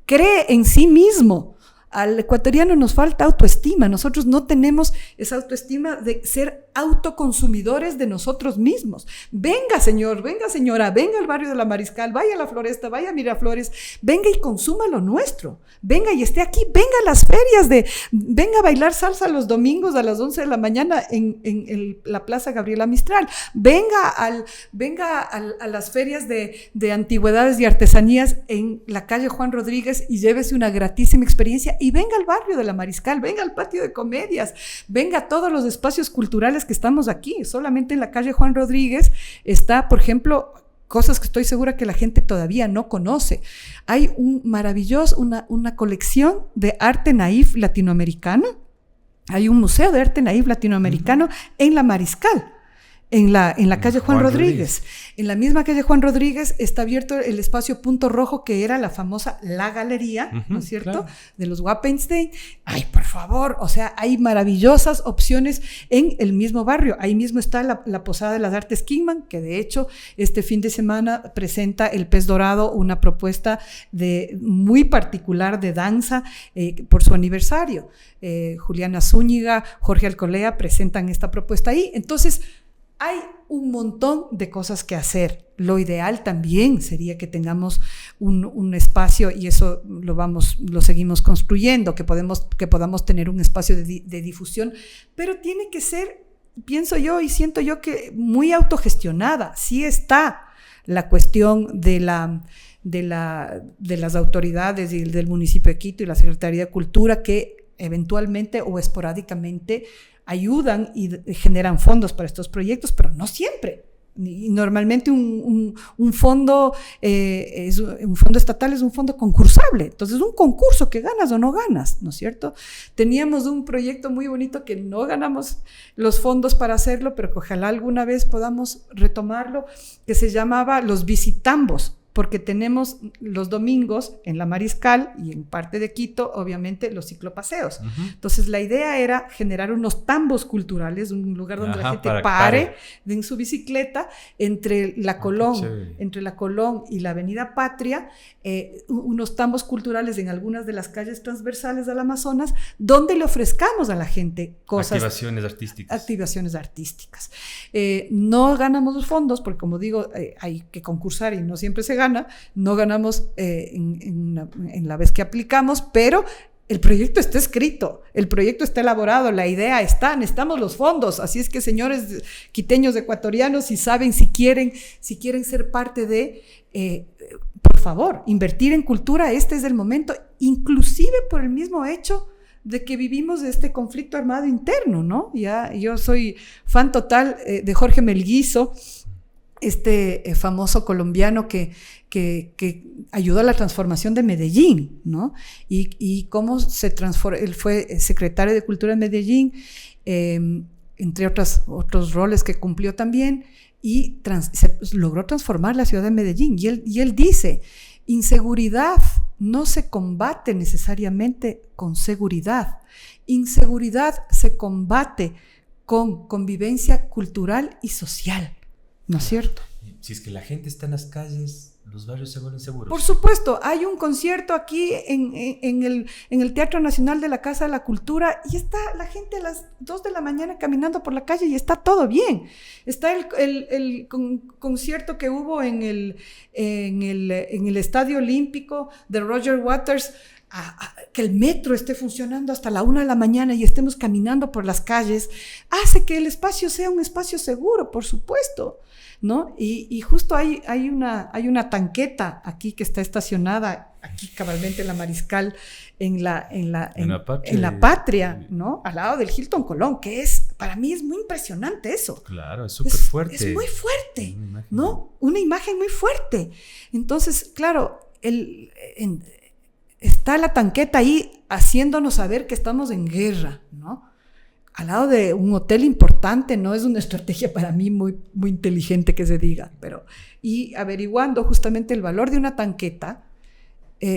cree en sí mismo. Al ecuatoriano nos falta autoestima. Nosotros no tenemos esa autoestima de ser autoconsumidores de nosotros mismos. Venga, señor, venga, señora, venga al barrio de la Mariscal, vaya a la Floresta, vaya a Miraflores, venga y consuma lo nuestro. Venga y esté aquí, venga a las ferias, venga a bailar salsa los domingos a las 11 de la mañana en la Plaza Gabriela Mistral. Venga a las ferias de antigüedades y artesanías en la calle Juan Rodríguez y llévese una gratísima experiencia. Y venga al barrio de la Mariscal, venga al patio de comedias, venga a todos los espacios culturales que estamos aquí. Solamente en la calle Juan Rodríguez está, por ejemplo, cosas que estoy segura que la gente todavía no conoce. Hay una colección de arte naif latinoamericano. Hay un museo de arte naif latinoamericano en la Mariscal. En la calle Juan Rodríguez. En la misma calle Juan Rodríguez está abierto el espacio Punto Rojo, que era la famosa La Galería, ¿no es cierto? Claro. De los Wappenstein. Ay, por favor, o sea, hay maravillosas opciones en el mismo barrio. Ahí mismo está la Posada de las Artes Kingman, que de hecho este fin de semana presenta El Pez Dorado, una propuesta muy particular de danza por su aniversario. Juliana Zúñiga, Jorge Alcolea presentan esta propuesta ahí. Entonces, hay un montón de cosas que hacer. Lo ideal también sería que tengamos un espacio, y eso lo seguimos construyendo, que podamos tener un espacio de difusión, pero tiene que ser, pienso yo y siento yo, que muy autogestionada. Sí está la cuestión de las autoridades y del municipio de Quito y la Secretaría de Cultura, que eventualmente o esporádicamente ayudan y generan fondos para estos proyectos, pero no siempre. Y normalmente un fondo estatal es un fondo concursable. Entonces, un concurso que ganas o no ganas, ¿no es cierto? Teníamos un proyecto muy bonito que no ganamos los fondos para hacerlo, pero que ojalá alguna vez podamos retomarlo, que se llamaba Los Visitambos, porque tenemos los domingos en la Mariscal y en parte de Quito, obviamente, los ciclopaseos. Entonces, la idea era generar unos tambos culturales, un lugar donde la gente pare en su bicicleta entre la Colón y la Avenida Patria, unos tambos culturales en algunas de las calles transversales del Amazonas, donde le ofrezcamos a la gente cosas. Activaciones artísticas. No ganamos los fondos, porque como digo, hay que concursar y no siempre se gana. No ganamos en la vez que aplicamos, pero el proyecto está escrito, el proyecto está elaborado, la idea está, necesitamos los fondos. Así es que, señores quiteños, ecuatorianos, si saben, si quieren ser parte de, por favor, invertir en cultura. Este es el momento, inclusive por el mismo hecho de que vivimos este conflicto armado interno, ¿no? Ya, yo soy fan total de Jorge Melguizo, famoso colombiano que ayudó a la transformación de Medellín, ¿no? Y cómo se transformó. Él fue secretario de Cultura en Medellín, entre otros roles que cumplió también, y logró transformar la ciudad de Medellín. Y él dice, inseguridad no se combate necesariamente con seguridad. Inseguridad se combate con convivencia cultural y social. ¿No es cierto? Si es que la gente está en las calles, los barrios se vuelven seguros. Por supuesto, hay un concierto aquí en el Teatro Nacional de la Casa de la Cultura y está la gente a las 2 de la mañana caminando por la calle y está todo bien. Está el concierto que hubo en el Estadio Olímpico de Roger Waters, que el metro esté funcionando hasta la 1 de la mañana y estemos caminando por las calles, hace que el espacio sea un espacio seguro, por supuesto, ¿no? Y justo hay una tanqueta aquí que está estacionada, aquí cabalmente en la Mariscal, en la Patria, ¿no? Al lado del Hilton Colón, que para mí es muy impresionante eso. Claro, es súper fuerte. Es muy fuerte, ¿no? Una imagen muy fuerte. Entonces, claro, está la tanqueta ahí haciéndonos saber que estamos en guerra, ¿no? Al lado de un hotel importante. No es una estrategia para mí muy, muy inteligente que se diga, y averiguando justamente el valor de una tanqueta,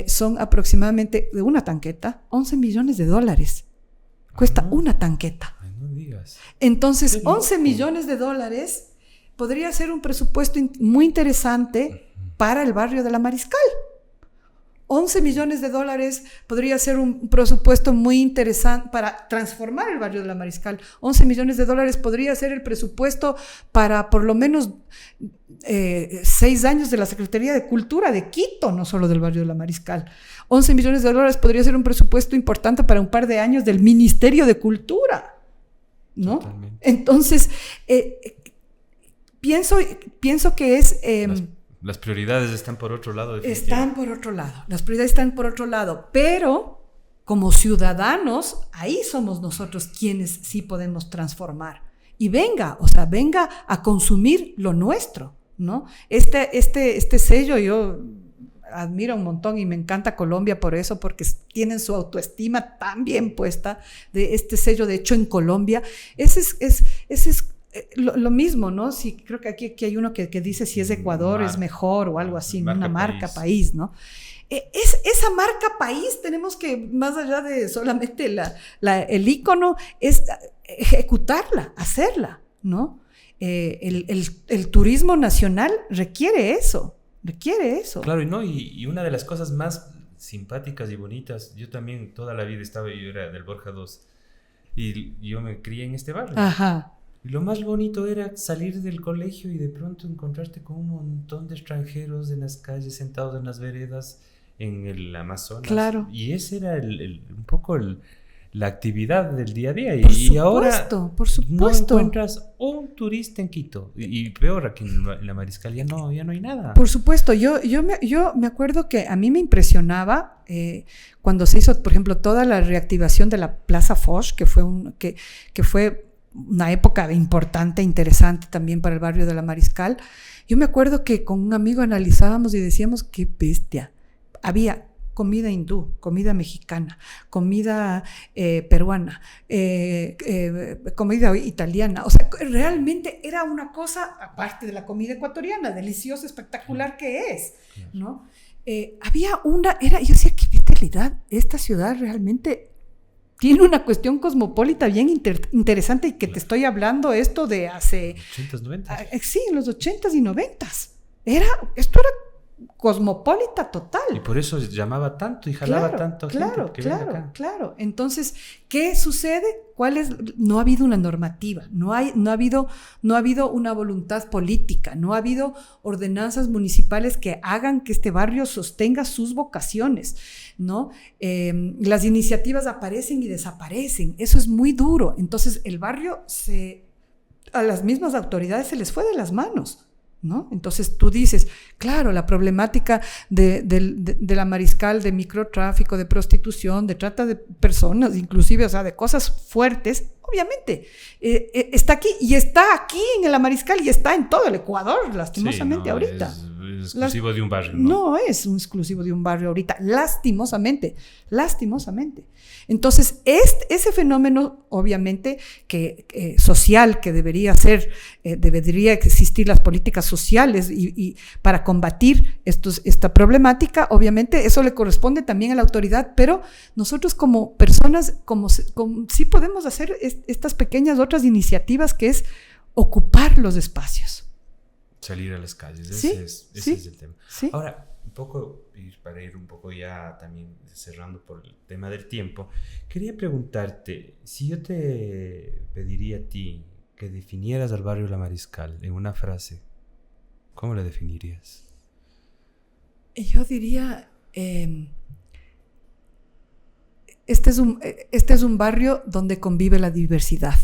son aproximadamente, de una tanqueta, $11 millones. Cuesta una tanqueta. Ay, no digas. Entonces, $11 millones podría ser un presupuesto muy interesante para el barrio de la Mariscal. $11 millones podría ser un presupuesto muy interesante para transformar el barrio de la Mariscal. $11 millones podría ser el presupuesto para por lo menos 6 años de la Secretaría de Cultura de Quito, no solo del barrio de la Mariscal. $11 millones podría ser un presupuesto importante para un par de años del Ministerio de Cultura, ¿no? Totalmente. Entonces, pienso que es... Las prioridades están por otro lado. Las prioridades están por otro lado, pero como ciudadanos, ahí somos nosotros quienes sí podemos transformar. Y venga a consumir lo nuestro, ¿no? Este sello yo admiro un montón y me encanta Colombia por eso, porque tienen su autoestima tan bien puesta, de este sello de hecho en Colombia. Ese es lo mismo, ¿no? Sí, creo que aquí hay uno que dice si es Ecuador es mejor o algo así, una marca país, ¿no? Esa marca país tenemos que, más allá de solamente el ícono, es ejecutarla, hacerla, ¿no? El turismo nacional requiere eso. Claro, ¿no? Y una de las cosas más simpáticas y bonitas, yo también toda la vida yo era del Borja 2 y yo me crié en este barrio. Ajá. Y lo más bonito era salir del colegio y de pronto encontrarte con un montón de extranjeros en las calles, sentados en las veredas, en el Amazonas. Claro. Y ese era un poco la actividad del día a día. Y ahora por supuesto. No encuentras un turista en Quito. Y peor, aquí en la Mariscal ya no hay nada. Por supuesto. Yo me acuerdo que a mí me impresionaba cuando se hizo, por ejemplo, toda la reactivación de la Plaza Foch, que fue una época importante, interesante también para el barrio de la Mariscal. Yo me acuerdo que con un amigo analizábamos y decíamos, qué bestia. Había comida hindú, comida mexicana, comida peruana, comida italiana. O sea, realmente era una cosa, aparte de la comida ecuatoriana, deliciosa, espectacular que es, ¿no? Yo decía, qué vitalidad, esta ciudad realmente tiene una cuestión cosmopolita bien interesante y que te estoy hablando esto de hace... 80s, 90s. Sí, en los 80s y 90s. Esto era cosmopolita total. Y por eso llamaba tanto y jalaba tanto gente que venga acá. Claro. Entonces, ¿qué sucede? No ha habido una normativa, no ha habido una voluntad política, no ha habido ordenanzas municipales que hagan que este barrio sostenga sus vocaciones, ¿no? Las iniciativas aparecen y desaparecen, eso es muy duro. Entonces, el barrio a las mismas autoridades se les fue de las manos, ¿no? Entonces tú dices, claro, la problemática de la Mariscal, de microtráfico, de prostitución, de trata de personas, inclusive, o sea, de cosas fuertes, obviamente, está aquí en la Mariscal y está en todo el Ecuador, lastimosamente, ahorita. Es exclusivo de un barrio, ¿no? No es un exclusivo de un barrio ahorita, lastimosamente. Entonces, ese fenómeno, obviamente, que social, que debería existir las políticas sociales y para combatir esta problemática, obviamente, eso le corresponde también a la autoridad, pero nosotros como personas, sí podemos hacer estas pequeñas otras iniciativas, que es ocupar los espacios. Salir a las calles, ese es el tema. Sí. Ahora, para ir un poco ya también cerrando por el tema del tiempo, quería preguntarte, si yo te pediría a ti que definieras al barrio La Mariscal en una frase, ¿cómo la definirías? Yo diría, este es un barrio donde convive la diversidad.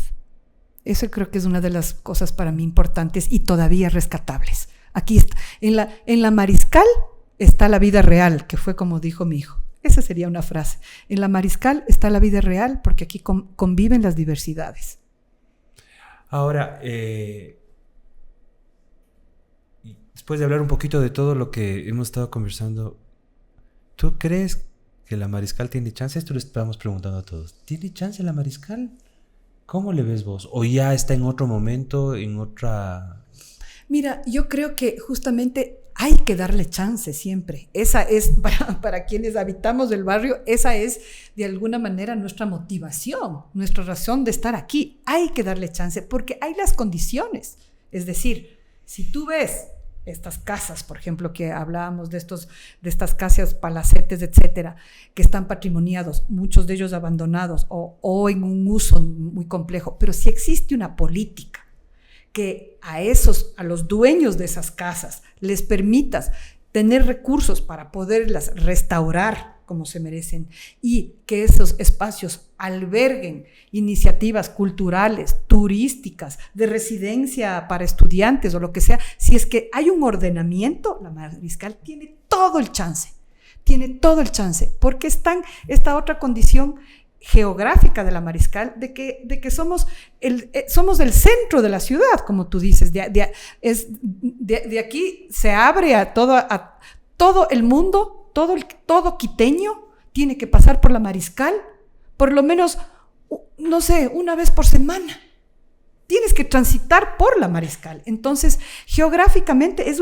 Eso creo que es una de las cosas para mí importantes y todavía rescatables. Aquí está, en la Mariscal está la vida real, que fue como dijo mi hijo. Esa sería una frase. En la Mariscal está la vida real porque aquí conviven las diversidades. Ahora, después de hablar un poquito de todo lo que hemos estado conversando, ¿tú crees que la Mariscal tiene chance? Esto le estamos preguntando a todos. ¿Tiene chance la Mariscal? ¿Cómo le ves vos? ¿O ya está en otro momento, en otra...? Mira, yo creo que justamente hay que darle chance siempre. Esa es, para quienes habitamos el barrio, esa es de alguna manera nuestra motivación, nuestra razón de estar aquí. Hay que darle chance porque hay las condiciones. Es decir, si tú ves estas casas, por ejemplo, que hablábamos de estas casas, palacetes, etcétera, que están patrimoniados, muchos de ellos abandonados o en un uso muy complejo, pero si existe una política que a los dueños de esas casas les permitas tener recursos para poderlas restaurar como se merecen y que esos espacios alberguen iniciativas culturales, turísticas, de residencia para estudiantes o lo que sea, si es que hay un ordenamiento, la Mariscal tiene todo el chance, porque está esta otra condición geográfica de la Mariscal, de que somos el centro de la ciudad, como tú dices, de aquí se abre a todo el mundo. Todo quiteño tiene que pasar por la Mariscal, por lo menos, no sé, una vez por semana. tienes que transitar por la Mariscal. Entonces, geográficamente es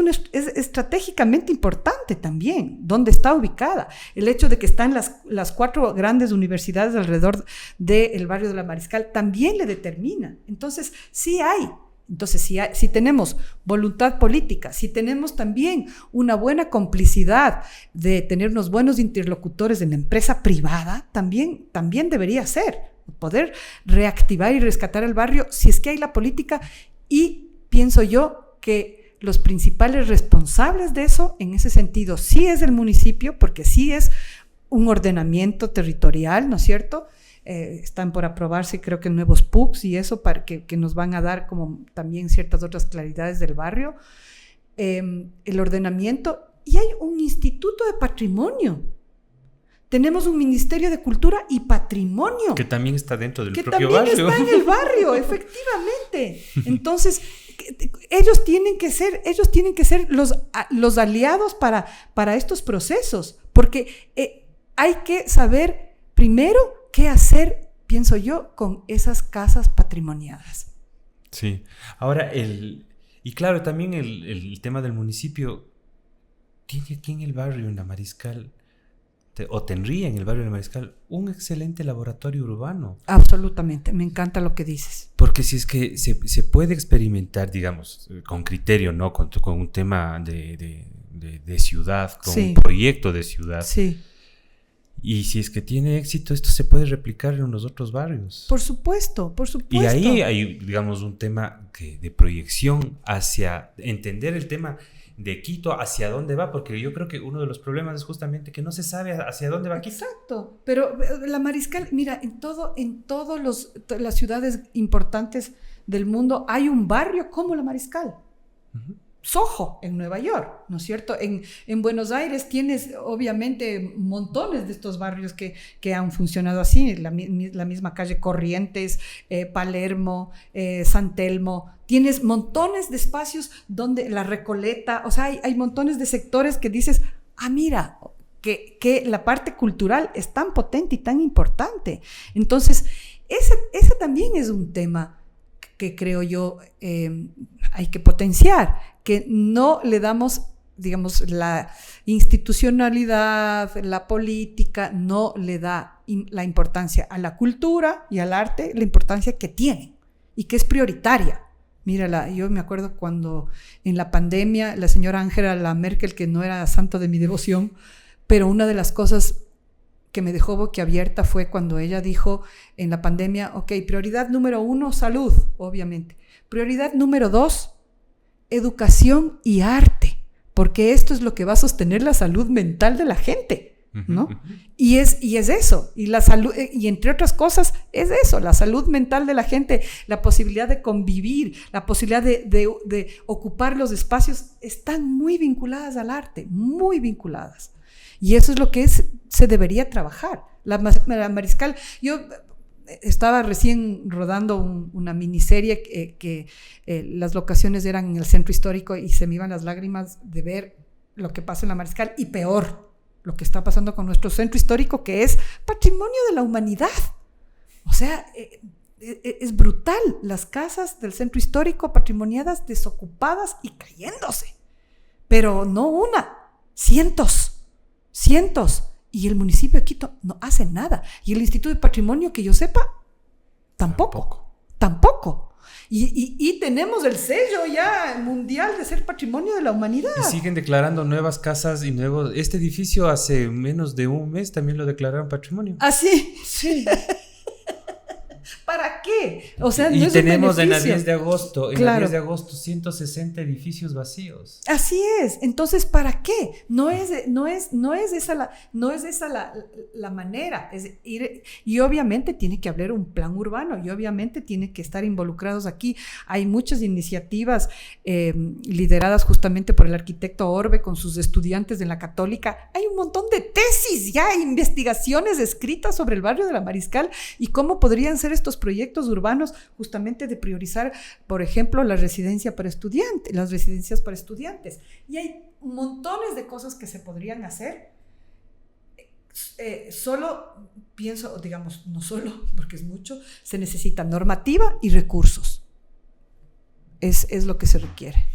estratégicamente importante también dónde está ubicada. El hecho de que están las 4 grandes universidades alrededor del barrio de la Mariscal también le determina. Entonces, sí hay. Entonces, si tenemos voluntad política, si tenemos también una buena complicidad de tener unos buenos interlocutores en la empresa privada, también debería ser poder reactivar y rescatar el barrio si es que hay la política, y pienso yo que los principales responsables de eso, en ese sentido, sí es el municipio, porque sí es un ordenamiento territorial, ¿no es cierto? Están por aprobarse, creo que nuevos PUCs y eso, para que nos van a dar como también ciertas otras claridades del barrio, el ordenamiento, y hay un instituto de patrimonio. Tenemos un Ministerio de Cultura y Patrimonio. Que también está dentro del propio barrio. Que también está en el barrio, efectivamente. Entonces, ellos tienen que ser los aliados para estos procesos, porque hay que saber primero qué hacer, pienso yo, con esas casas patrimoniadas. Sí. Ahora, y claro, también el tema del municipio tiene aquí en el barrio, en la Mariscal, o tendría en el barrio de la Mariscal un excelente laboratorio urbano. Absolutamente, me encanta lo que dices. Porque si es que se puede experimentar, digamos, con criterio, ¿no? Con un tema de ciudad, con un proyecto de ciudad. Sí. Y si es que tiene éxito, esto se puede replicar en los otros barrios. Por supuesto. Y ahí hay, digamos, un tema de proyección hacia entender el tema de Quito, hacia dónde va, porque yo creo que uno de los problemas es justamente que no se sabe hacia dónde va Quito. Exacto, pero la Mariscal, mira, en todas las ciudades importantes del mundo hay un barrio como la Mariscal. Uh-huh. Soho, en Nueva York, ¿no es cierto? En Buenos Aires tienes obviamente montones de estos barrios que han funcionado así, la misma calle Corrientes, Palermo, San Telmo. Tienes montones de espacios donde la Recoleta, o sea, hay montones de sectores que dices, mira, que la parte cultural es tan potente y tan importante. Entonces, ese también es un tema que creo yo hay que potenciar, que no le damos, digamos, la institucionalidad, la política, no le da la importancia a la cultura y al arte, la importancia que tienen y que es prioritaria. Mírala, yo me acuerdo cuando en la pandemia la señora Angela Merkel, que no era santo de mi devoción, pero una de las cosas que me dejó boquiabierta fue cuando ella dijo en la pandemia, ok, prioridad número 1, salud, obviamente. Prioridad número 2, educación y arte, porque esto es lo que va a sostener la salud mental de la gente, ¿no? Y es eso, y la salud, y entre otras cosas, es eso, la salud mental de la gente, la posibilidad de convivir, la posibilidad de ocupar los espacios, están muy vinculadas al arte, muy vinculadas. Y eso es lo que se debería trabajar. La Mariscal, yo estaba recién rodando una miniserie que las locaciones eran en el centro histórico y se me iban las lágrimas de ver lo que pasa en la Mariscal, y peor, lo que está pasando con nuestro centro histórico, que es patrimonio de la humanidad. O sea, es brutal, las casas del centro histórico patrimoniadas, desocupadas y cayéndose. Pero no una, cientos. Y el municipio de Quito no hace nada. Y el Instituto de Patrimonio, que yo sepa, tampoco. Y tenemos el sello ya mundial de ser patrimonio de la humanidad. Y siguen declarando nuevas casas y nuevos... Este edificio hace menos de un mes también lo declararon patrimonio. ¿Ah, sí? Sí. ¿Para qué? O sea, y no es tenemos en la 10 de agosto, claro. La 10 de agosto 160 edificios vacíos. Así es. Entonces, ¿para qué? No es esa la manera. Es ir, y obviamente tiene que haber un plan urbano, y obviamente tiene que estar involucrados aquí. Hay muchas iniciativas lideradas justamente por el arquitecto Orbe con sus estudiantes de la Católica. Hay un montón de tesis ya, investigaciones escritas sobre el barrio de la Mariscal y cómo podrían ser estos proyectos urbanos, justamente de priorizar, por ejemplo, las residencias para estudiantes. Y hay montones de cosas que se podrían hacer. Solo pienso, digamos, no solo, porque es mucho, se necesita normativa y recursos. es lo que se requiere.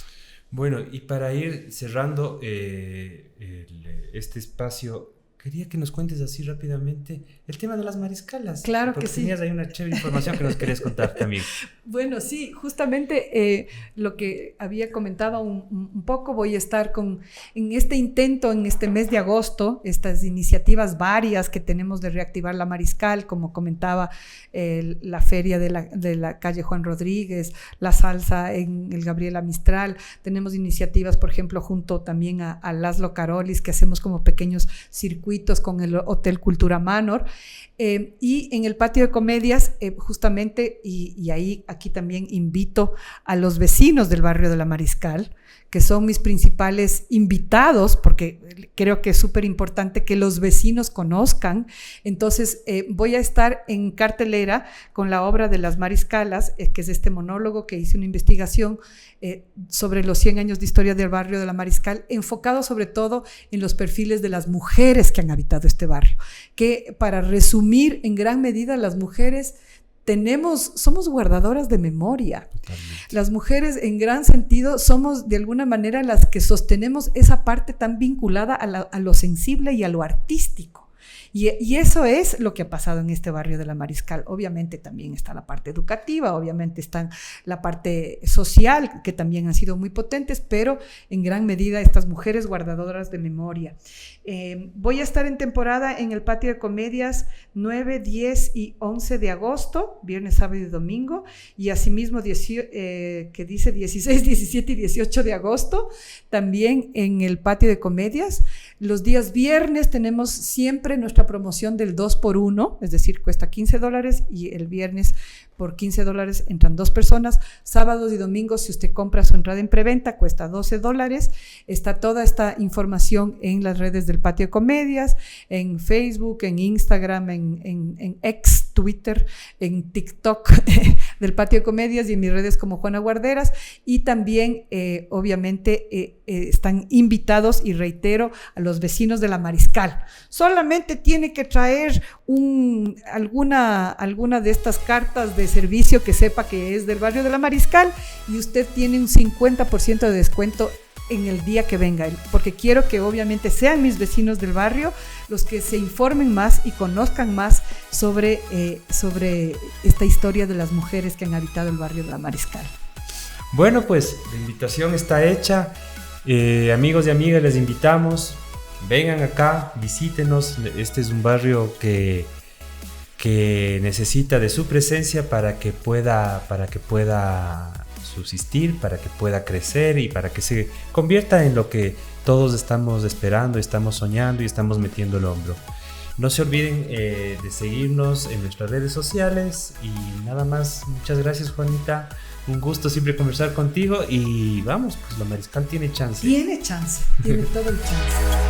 Bueno, y para ir cerrando este espacio, quería que nos cuentes así rápidamente el tema de las mariscalas. Claro que sí. Porque tenías ahí una chévere información que nos querías contar también. Bueno, sí, justamente lo que había comentado un poco, voy a estar en este intento, en este mes de agosto, estas iniciativas varias que tenemos de reactivar la Mariscal, como comentaba, la feria de la calle Juan Rodríguez, la salsa en el Gabriela Mistral, tenemos iniciativas, por ejemplo, junto también a Laszlo Carolis, que hacemos como pequeños circuitos con el Hotel Cultura Manor, y en el patio de comedias, justamente, y ahí aquí también invito a los vecinos del barrio de la Mariscal, que son mis principales invitados, porque creo que es súper importante que los vecinos conozcan. Entonces, voy a estar en cartelera con la obra de Las Mariscalas, que es este monólogo que hice una investigación sobre los 100 años de historia del barrio de la Mariscal, enfocado sobre todo en los perfiles de las mujeres que han habitado este barrio, que para resumir, en gran medida las mujeres somos guardadoras de memoria. Totalmente. Las mujeres en gran sentido somos de alguna manera las que sostenemos esa parte tan vinculada a lo sensible y a lo artístico. Y eso es lo que ha pasado en este barrio de la Mariscal. Obviamente también está la parte educativa, obviamente está la parte social, que también han sido muy potentes, pero en gran medida estas mujeres guardadoras de memoria. Voy a estar en temporada en el patio de comedias 9, 10 y 11 de agosto, viernes, sábado y domingo, y asimismo que dice 16, 17 y 18 de agosto, también en el patio de comedias. Los días viernes tenemos siempre nuestra promoción del 2x1, es decir, cuesta $15 y el viernes por $15 entran 2 personas. Sábados y domingos, si usted compra su entrada en preventa, cuesta $12. Está toda esta información en las redes del Patio de Comedias, en Facebook, en Instagram, en X, Twitter, en TikTok del Patio de Comedias y en mis redes como Juana Guarderas. Y también, obviamente, están invitados, y reitero, a los vecinos de la Mariscal. Solamente tiene que traer alguna de estas cartas de servicio que sepa que es del barrio de la Mariscal, y usted tiene un 50% de descuento en el día que venga, porque quiero que obviamente sean mis vecinos del barrio los que se informen más y conozcan más sobre esta historia de las mujeres que han habitado el barrio de la Mariscal. Bueno, pues la invitación está hecha. Amigos y amigas, les invitamos, vengan acá, visítenos. Este es un barrio que necesita de su presencia para que pueda subsistir, para que pueda crecer y para que se convierta en lo que todos estamos esperando, estamos soñando y estamos metiendo el hombro. No se olviden de seguirnos en nuestras redes sociales y nada más. Muchas gracias, Juanita. Un gusto siempre conversar contigo y vamos, pues la Mariscal tiene chance. Tiene chance, tiene todo el chance.